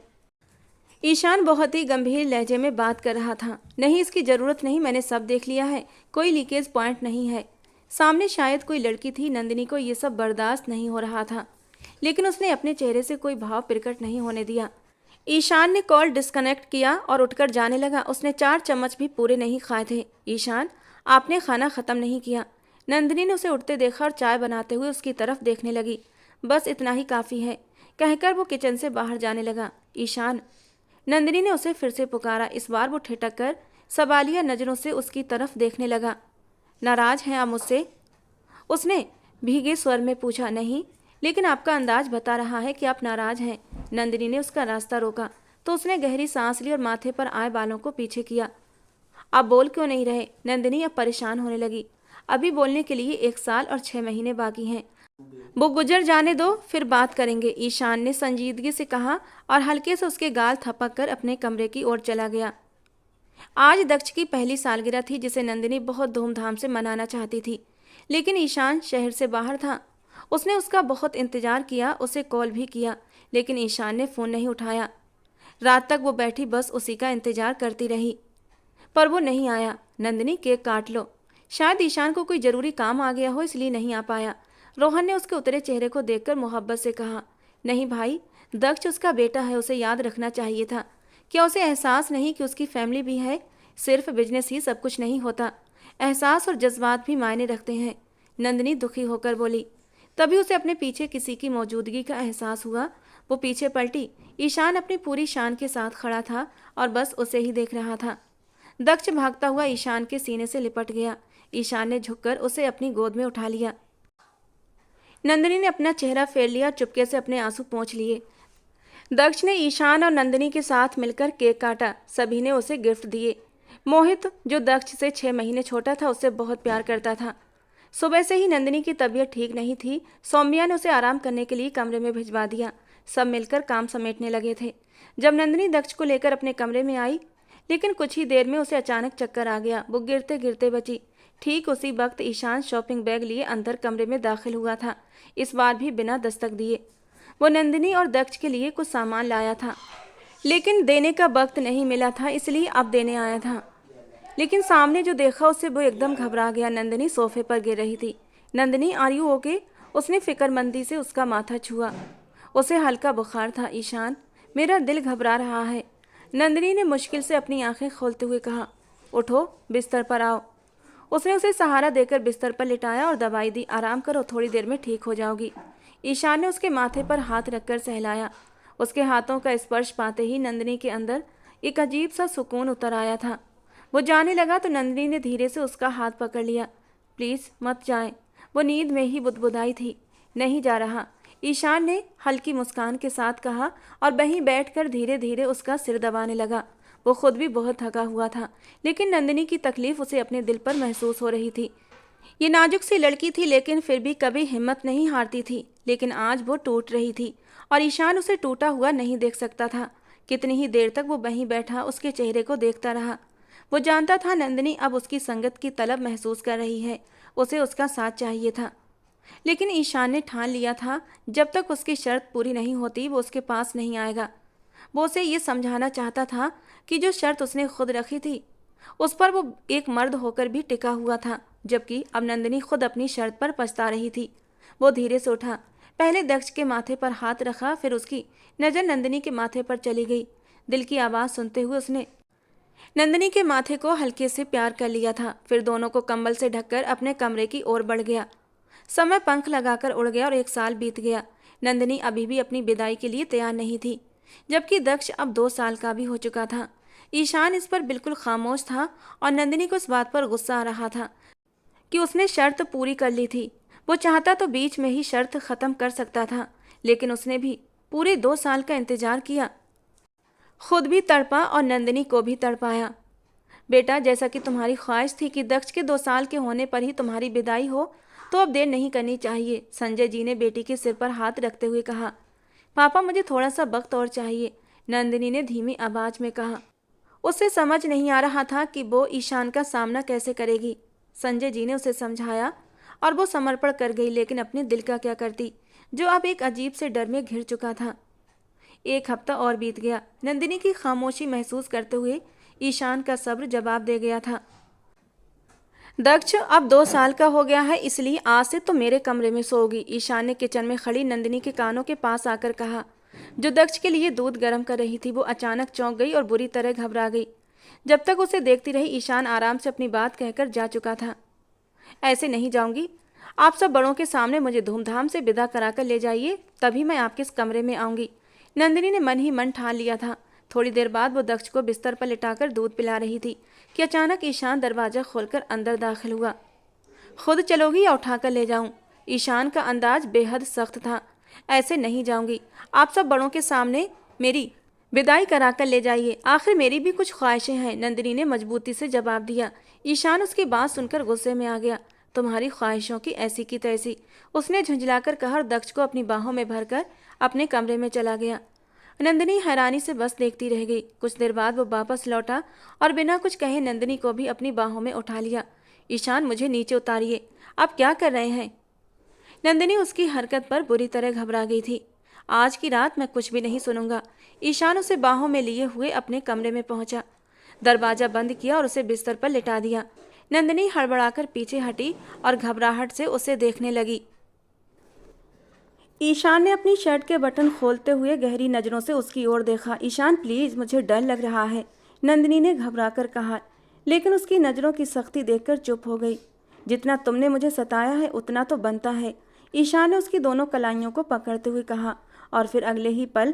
ईशान बहुत ही गंभीर लहजे में बात कर रहा था। नहीं, इसकी ज़रूरत नहीं, मैंने सब देख लिया है, कोई लीकेज पॉइंट नहीं है। सामने शायद कोई लड़की थी। नंदिनी को ये सब बर्दाश्त नहीं हो रहा था, लेकिन उसने अपने चेहरे से कोई भाव प्रकट नहीं होने दिया। ईशान ने कॉल डिस्कनेक्ट किया और उठकर जाने लगा। उसने 4 चम्मच भी पूरे नहीं खाए थे। ईशान, आपने खाना ख़त्म नहीं किया। नंदिनी ने उसे उठते देखा और चाय बनाते हुए उसकी तरफ देखने लगी। बस इतना ही काफ़ी है, कहकर वो किचन से बाहर जाने लगा। ईशान, नंदिनी ने उसे फिर से पुकारा। इस बार वो ठिठक कर सवालिया नज़रों से उसकी तरफ देखने लगा। नाराज़ हैं आप मुझसे? उसने भीगे स्वर में पूछा। नहीं, लेकिन आपका अंदाज बता रहा है कि आप नाराज़ हैं। नंदिनी ने उसका रास्ता रोका तो उसने गहरी सांस ली और माथे पर आए बालों को पीछे किया। आप बोल क्यों नहीं रहे? नंदिनी अब परेशान होने लगी। अभी बोलने के लिए 1 साल और 6 महीने बाकी हैं। वो गुजर जाने दो, फिर बात करेंगे, ईशान ने संजीदगी से कहा और हल्के से उसके गाल थपक कर अपने कमरे की ओर चला गया। आज दक्ष की पहली सालगिरह थी, जिसे नंदिनी बहुत धूमधाम से मनाना चाहती थी, लेकिन ईशान शहर से बाहर था। उसने उसका बहुत इंतजार किया, उसे कॉल भी किया, लेकिन ईशान ने फ़ोन नहीं उठाया। रात तक वो बैठी बस उसी का इंतजार करती रही, पर वो नहीं आया। नंदिनी, केक काट लो। शायद ईशान को कोई ज़रूरी काम आ गया हो, इसलिए नहीं आ पाया। रोहन ने उसके उतरे चेहरे को देखकर मोहब्बत से कहा। नहीं भाई, दक्ष उसका बेटा है, उसे याद रखना चाहिए था। क्या उसे एहसास नहीं कि उसकी फैमिली भी है? सिर्फ बिजनेस ही सब कुछ नहीं होता, एहसास और जज्बात भी मायने रखते हैं। नंदिनी दुखी होकर बोली। तभी उसे अपने पीछे किसी की मौजूदगी का एहसास हुआ। वो पीछे पलटी। ईशान अपनी पूरी शान के साथ खड़ा था और बस उसे ही देख रहा था। दक्ष भागता हुआ ईशान के सीने से लिपट गया। ईशान ने झुककर उसे अपनी गोद में उठा लिया। नंदिनी ने अपना चेहरा फेर लिया, चुपके से अपने आंसू पोंछ लिए। दक्ष ने ईशान और नंदिनी के साथ मिलकर केक काटा। सभी ने उसे गिफ्ट दिए। मोहित, जो दक्ष से 6 महीने छोटा था, उससे बहुत प्यार करता था। सुबह से ही नंदिनी की तबीयत ठीक नहीं थी। सौम्या ने उसे आराम करने के लिए कमरे में भिजवा दिया। सब मिलकर काम समेटने लगे थे। जब नंदिनी दक्ष को लेकर अपने कमरे में आई, लेकिन कुछ ही देर में उसे अचानक चक्कर आ गया। वो गिरते गिरते बची। ठीक उसी वक्त ईशान शॉपिंग बैग लिए अंदर कमरे में दाखिल हुआ था, इस बार भी बिना दस्तक दिए। वो नंदिनी और दक्ष के लिए कुछ सामान लाया था, लेकिन देने का वक्त नहीं मिला था, इसलिए अब देने आया था। लेकिन सामने जो देखा उससे वो एकदम घबरा गया। नंदिनी सोफे पर गिर रही थी। Nandini, are you okay? उसने फिक्रमंदी से उसका माथा छुआ। उसे हल्का बुखार था। ईशान, मेरा दिल घबरा रहा है। नंदिनी ने मुश्किल से अपनी आंखें खोलते हुए कहा। उठो, बिस्तर पर आओ। उसने उसे सहारा देकर बिस्तर पर लिटाया और दवाई दी। आराम करो, थोड़ी देर में ठीक हो जाओगी। ईशान ने उसके माथे पर हाथ रखकर सहलाया। उसके हाथों का स्पर्श पाते ही नंदिनी के अंदर एक अजीब सा सुकून उतर आया था। वो जाने लगा तो नंदिनी ने धीरे से उसका हाथ पकड़ लिया। प्लीज़ मत जाएं। वो नींद में ही बुदबुदाई थी। नहीं जा रहा, ईशान ने हल्की मुस्कान के साथ कहा और वहीं बैठकर धीरे धीरे उसका सिर दबाने लगा। वो खुद भी बहुत थका हुआ था, लेकिन नंदिनी की तकलीफ उसे अपने दिल पर महसूस हो रही थी। ये नाजुक सी लड़की थी, लेकिन फिर भी कभी हिम्मत नहीं हारती थी। लेकिन आज वो टूट रही थी और ईशान उसे टूटा हुआ नहीं देख सकता था, कितनी ही देर तक वो वहीं बैठा उसके चेहरे को देखता रहा। वो जानता था नंदिनी अब उसकी संगत की तलब महसूस कर रही है, उसे उसका साथ चाहिए था। लेकिन ईशान ने ठान लिया था जब तक उसकी शर्त पूरी नहीं होती वो उसके पास नहीं आएगा। वो उसे ये समझाना चाहता था कि जो शर्त उसने खुद रखी थी उस पर वो एक मर्द होकर भी टिका हुआ था, जबकि अब नंदिनी खुद अपनी शर्त पर पछता रही थी। वो धीरे से उठा, पहले दक्ष के माथे पर हाथ रखा, फिर उसकी नज़र नंदिनी के माथे पर चली गई। दिल की आवाज़ सुनते हुए उसने नंदिनी के माथे को हल्के से प्यार कर लिया था, फिर दोनों को कंबल से ढककर अपने कमरे की ओर बढ़ गया। समय पंख लगाकर उड़ गया और 1 साल बीत गया। नंदिनी अभी भी अपनी विदाई के लिए तैयार नहीं थी, जबकि दक्ष अब 2 साल का भी हो चुका था। ईशान इस पर बिल्कुल खामोश था और नंदिनी को इस बात पर गुस्सा आ रहा था कि उसने शर्त पूरी कर ली थी। वो चाहता तो बीच में ही शर्त ख़त्म कर सकता था, लेकिन उसने भी पूरे 2 साल का इंतजार किया, खुद भी तड़पा और नंदिनी को भी तड़पाया। बेटा, जैसा कि तुम्हारी ख्वाहिश थी कि दक्ष के 2 साल के होने पर ही तुम्हारी विदाई हो, तो अब देर नहीं करनी चाहिए, संजय जी ने बेटी के सिर पर हाथ रखते हुए कहा। पापा, मुझे थोड़ा सा वक्त और चाहिए, नंदिनी ने धीमी आवाज में कहा। उसे समझ नहीं आ रहा था कि वो ईशान का सामना कैसे करेगी। संजय जी ने उसे समझाया और वो समर्पण कर गई, लेकिन अपने दिल का क्या करती, जो अब एक अजीब से डर में घिर चुका था। 1 हफ्ता और बीत गया। नंदिनी की खामोशी महसूस करते हुए ईशान का सब्र जवाब दे गया था। दक्ष अब 2 साल का हो गया है, इसलिए आज से तो मेरे कमरे में सोओगी, ईशान ने किचन में खड़ी नंदिनी के कानों के पास आकर कहा। जो दक्ष के लिए दूध गर्म कर रही थी वो अचानक चौंक गई और बुरी तरह घबरा गई। जब तक उसे देखती रही ईशान आराम से अपनी बात कहकर जा चुका था। ऐसे नहीं जाऊंगी, आप सब बड़ों के सामने मुझे धूमधाम से विदा कराकर ले जाइए, तभी मैं आपके इस कमरे में आऊंगी। नंदिनी ने मन ही मन ठान लिया था। थोड़ी देर बाद वो दक्ष को बिस्तर पर लिटाकर दूध पिला रही थी कि अचानक ईशान दरवाजा खोलकर अंदर दाखिल हुआ। खुद चलोगी या उठाकर ले जाऊं? ईशान का अंदाज बेहद सख्त था। ऐसे नहीं जाऊंगी, आप सब बड़ों के सामने मेरी विदाई कराकर ले जाइए, आखिर मेरी भी कुछ ख्वाहिशें हैं, नंदिनी ने मजबूती से जवाब दिया। ईशान उसकी बात सुनकर गुस्से में आ गया। तुम्हारी ख्वाहिशों की ऐसी की तैसी, उसने झुंझलाकर कहा और दक्ष को अपनी बाहों में भरकर अपने कमरे में चला गया। नंदिनी हैरानी से बस देखती रह गई। कुछ देर बाद वो वापस लौटा और बिना कुछ कहे नंदिनी को भी अपनी बाहों में उठा लिया। ईशान, मुझे नीचे उतारिए, आप क्या कर रहे हैं? नंदिनी उसकी हरकत पर बुरी तरह घबरा गई थी। आज की रात मैं कुछ भी नहीं सुनूंगा। ईशान उसे बाहों में लिए हुए अपने कमरे में पहुंचा, दरवाजा बंद किया और उसे बिस्तर पर लिटा दिया। नंदिनी हड़बड़ाकर पीछे हटी और घबराहट से उसे देखने लगी। ईशान ने अपनी शर्ट के बटन खोलते हुए गहरी नज़रों से उसकी ओर देखा। ईशान प्लीज़, मुझे डर लग रहा है, नंदिनी ने घबराकर कहा, लेकिन उसकी नज़रों की सख्ती देखकर चुप हो गई। जितना तुमने मुझे सताया है उतना तो बनता है, ईशान ने उसकी दोनों कलाइयों को पकड़ते हुए कहा और फिर अगले ही पल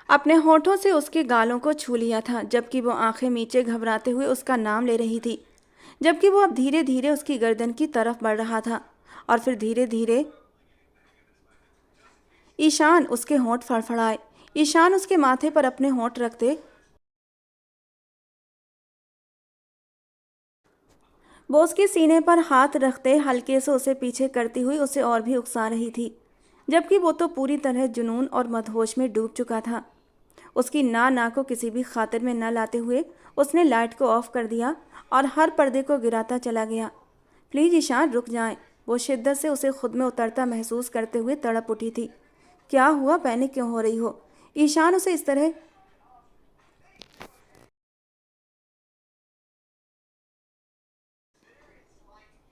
अपने होठों से उसके गालों को छू लिया था, जबकि वो आंखें नीचे घबराते हुए उसका नाम ले रही थी, जबकि वो अब धीरे धीरे उसकी गर्दन की तरफ बढ़ रहा था और फिर धीरे धीरे ईशान उसके होंठ फड़फड़ाए। ईशान उसके माथे पर अपने होंठ रखते वो उसके सीने पर हाथ रखते हल्के से उसे पीछे करती हुई उसे और भी उकसा रही थी, जबकि वो तो पूरी तरह जुनून और मदहोश में डूब चुका था। उसकी ना को किसी भी खातिर में न लाते हुए उसने लाइट को ऑफ कर दिया और हर पर्दे को गिराता चला गया। प्लीज़ ईशान, रुक जाएं। वो शिद्दत से उसे खुद में उतरता महसूस करते हुए तड़प उठी थी। क्या हुआ, पैनिक क्यों हो रही हो? ईशान उसे इस तरह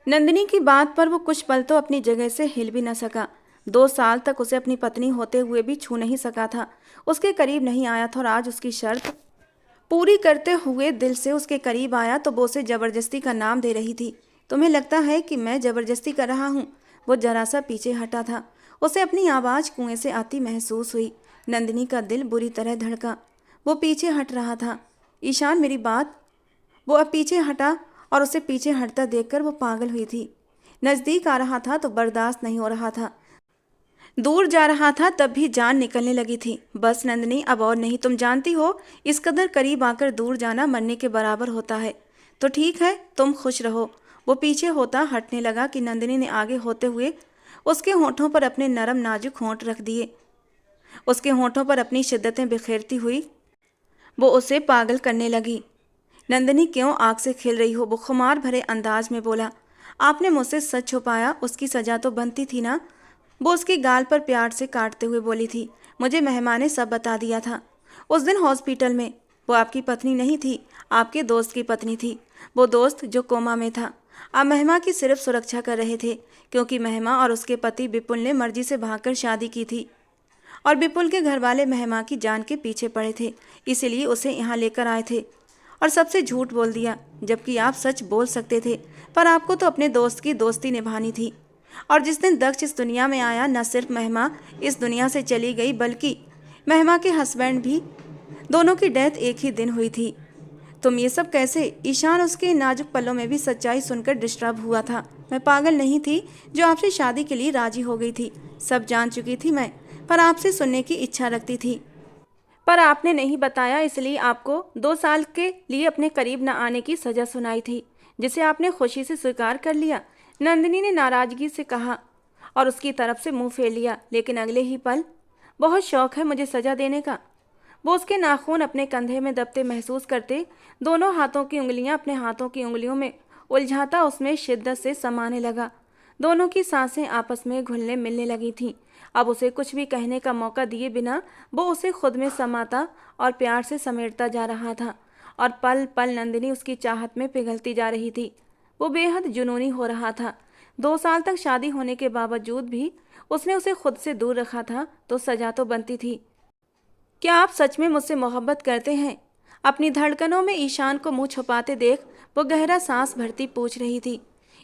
नंदिनी की बात पर वो कुछ पल तो अपनी जगह से हिल भी न सका। 2 साल तक उसे अपनी पत्नी होते हुए भी छू नहीं सका था, उसके करीब नहीं आया था और आज उसकी शर्त पूरी करते हुए दिल से उसके करीब आया तो वो उसे ज़बरदस्ती का नाम दे रही थी। तुम्हें लगता है कि मैं ज़बरदस्ती कर रहा हूँ? वो जरा सा पीछे हटा था, उसे अपनी आवाज़ कुएं से आती महसूस हुई। नंदिनी का दिल बुरी तरह धड़का। वो पीछे हट रहा था। ईशान, मेरी बात। वो अब पीछे हटा और उसे पीछे हटता देखकर वो पागल हुई थी। नज़दीक आ रहा था तो बर्दाश्त नहीं हो रहा था, दूर जा रहा था तब भी जान निकलने लगी थी। बस नंदिनी, अब और नहीं, तुम जानती हो इस कदर करीब आकर दूर जाना मरने के बराबर होता है। तो ठीक है, तुम खुश रहो। वो पीछे होता हटने लगा कि नंदिनी ने आगे होते हुए उसके होठों पर अपने नरम नाजुक होंठ रख दिए, उसके होठों पर अपनी शिद्दतें बिखेरती हुई वो उसे पागल करने लगी। नंदिनी क्यों आग से खिल रही हो, वो खुमार भरे अंदाज में बोला। आपने मुझसे सच छुपाया, उसकी सजा तो बनती थी ना। वो उसके गाल पर प्यार से काटते हुए बोली थी। मुझे मेहमा ने सब बता दिया था। उस दिन हॉस्पिटल में वो आपकी पत्नी नहीं थी, आपके दोस्त की पत्नी थी। वो दोस्त जो कोमा में था। आप मेहमा की सिर्फ सुरक्षा कर रहे थे, क्योंकि मेहमा और उसके पति विपुल ने मर्जी से भागकर शादी की थी और विपुल के घर वाले मेहमा की जान के पीछे पड़े थे, इसीलिए उसे यहाँ लेकर आए थे और सबसे झूठ बोल दिया, जबकि आप सच बोल सकते थे। पर आपको तो अपने दोस्त की दोस्ती निभानी थी। और जिस दिन दक्ष इस दुनिया में आया, न सिर्फ मेहमा इस दुनिया से चली गई, बल्कि मेहमा के हस्बैंड भी, दोनों की डेथ एक ही दिन हुई थी। तुम ये सब कैसे? ईशान उसके नाजुक पलों में भी सच्चाई सुनकर डिस्टर्ब हुआ था। मैं पागल नहीं थी जो आपसे शादी के लिए राजी हो गई थी। सब जान चुकी थी मैं, पर आपसे सुनने की इच्छा रखती थी। पर आपने नहीं बताया, इसलिए आपको 2 साल के लिए अपने करीब न आने की सजा सुनाई थी, जिसे आपने खुशी से स्वीकार कर लिया। नंदिनी ने नाराजगी से कहा और उसकी तरफ से मुंह फेर लिया। लेकिन अगले ही पल, बहुत शौक है मुझे सजा देने का। वो उसके नाखून अपने कंधे में दबते महसूस करते, दोनों हाथों की उंगलियां अपने हाथों की उंगलियों में उलझाता उसमें शिद्दत से समाने लगा। दोनों की सांसें आपस में घुलने मिलने लगी थीं। अब उसे कुछ भी कहने का मौका दिए बिना वो उसे खुद में समाता और प्यार से समेटता जा रहा था। और पल पल नंदिनी उसकी चाहत में पिघलती जा रही थी। वो बेहद जुनूनी हो रहा था। 2 साल तक शादी होने के बावजूद भी उसने उसे खुद से दूर रखा था, तो सजा तो बनती थी। क्या आप सच में मुझसे मोहब्बत करते हैं? अपनी धड़कनों में ईशान को मुंह छुपाते देख वो गहरा सांस भरती पूछ रही थी।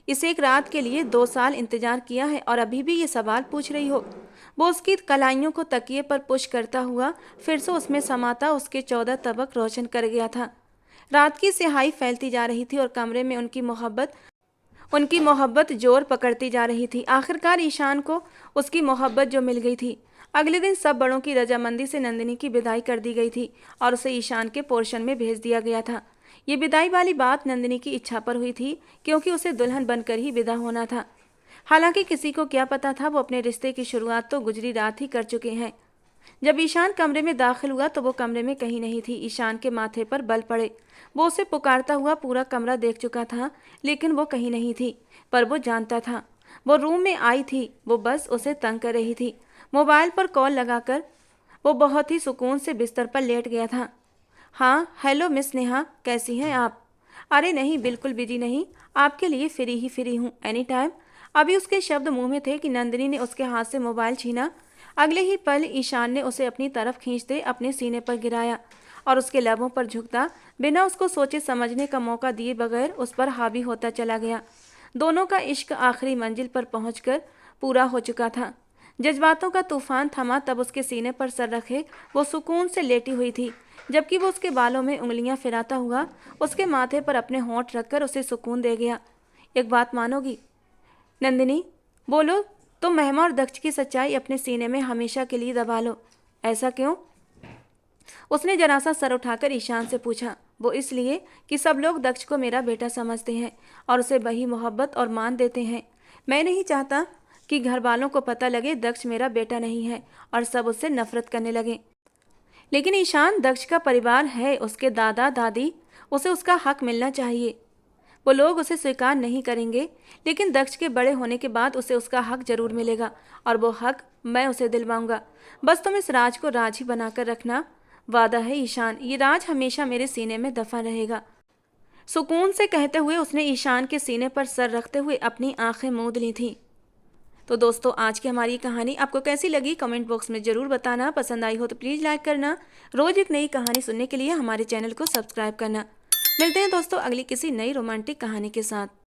इस एक रात के लिए 2 साल इंतजार किया है और अभी भी ये सवाल पूछ रही हो? वो उसकी कलाइयों को तकिए पर पुश करता हुआ फिर से उसमें समाता उसके 14 तबक रोशन कर गया था। रात की स्याही फैलती जा रही थी और कमरे में उनकी मोहब्बत जोर पकड़ती जा रही थी। आखिरकार ईशान को उसकी मोहब्बत जो मिल गई थी। अगले दिन सब बड़ों की रजामंदी से नंदिनी की विदाई कर दी गई थी और उसे ईशान के पोर्शन में भेज दिया गया था। ये विदाई वाली बात नंदिनी की इच्छा पर हुई थी, क्योंकि उसे दुल्हन बनकर ही विदा होना था। हालांकि किसी को क्या पता था, वो अपने रिश्ते की शुरुआत तो गुजरी रात ही कर चुके हैं। जब ईशान कमरे में दाखिल हुआ तो वो कमरे में कहीं नहीं थी। ईशान के माथे पर बल पड़े। वो उसे पुकारता हुआ पूरा कमरा देख चुका था, लेकिन वो कहीं नहीं थी। पर वो जानता था वो रूम में आई थी, वो बस उसे तंग कर रही थी। मोबाइल पर कॉल लगाकर वो बहुत ही सुकून से बिस्तर पर लेट गया था। हाँ, हेलो मिस नेहा, कैसी हैं आप? अरे नहीं, बिल्कुल बिजी नहीं, आपके लिए फ्री हूँ, एनी टाइम। अभी उसके शब्द मुंह में थे कि नंदिनी ने उसके हाथ से मोबाइल छीना। अगले ही पल ईशान ने उसे अपनी तरफ खींचते अपने सीने पर गिराया और उसके लबों पर झुकता, बिना उसको सोचे समझने का मौका दिए बगैर उस पर हावी होता चला गया। दोनों का इश्क आखिरी मंजिल पर पहुंचकर पूरा हो चुका था। जज्बातों का तूफान थमा तब उसके सीने पर सर रखे वो सुकून से लेटी हुई थी, जबकि वो उसके बालों में उंगलियां फिराता हुआ उसके माथे पर अपने होंठ रखकर उसे सुकून दे गया। एक बात मानोगी नंदिनी? बोलो, तुम मेहमा और दक्ष की सच्चाई अपने सीने में हमेशा के लिए दबा लो। ऐसा क्यों? उसने जरा सा सर उठाकर ईशान से पूछा। वो इसलिए कि सब लोग दक्ष को मेरा बेटा समझते हैं और उसे वही मोहब्बत और मान देते हैं। मैं नहीं चाहता कि घर वालों को पता लगे दक्ष मेरा बेटा नहीं है और सब उससे नफरत करने लगे। लेकिन ईशान दक्ष का परिवार है, उसके दादा दादी, उसे उसका हक मिलना चाहिए। वो लोग उसे स्वीकार नहीं करेंगे, लेकिन दक्ष के बड़े होने के बाद उसे उसका हक जरूर मिलेगा और वो हक मैं उसे दिलवाऊंगा। बस तुम इस राज को राज ही बनाकर रखना। वादा है ईशान, ये राज हमेशा मेरे सीने में दफा रहेगा। सुकून से कहते हुए उसने ईशान के सीने पर सर रखते हुए अपनी आंखें मूंद ली थीं। तो दोस्तों, आज की हमारी कहानी आपको कैसी लगी कमेंट बॉक्स में ज़रूर बताना। पसंद आई हो तो प्लीज़ लाइक करना। रोज़ एक नई कहानी सुनने के लिए हमारे चैनल को सब्सक्राइब करना। मिलते हैं दोस्तों अगली किसी नई रोमांटिक कहानी के साथ।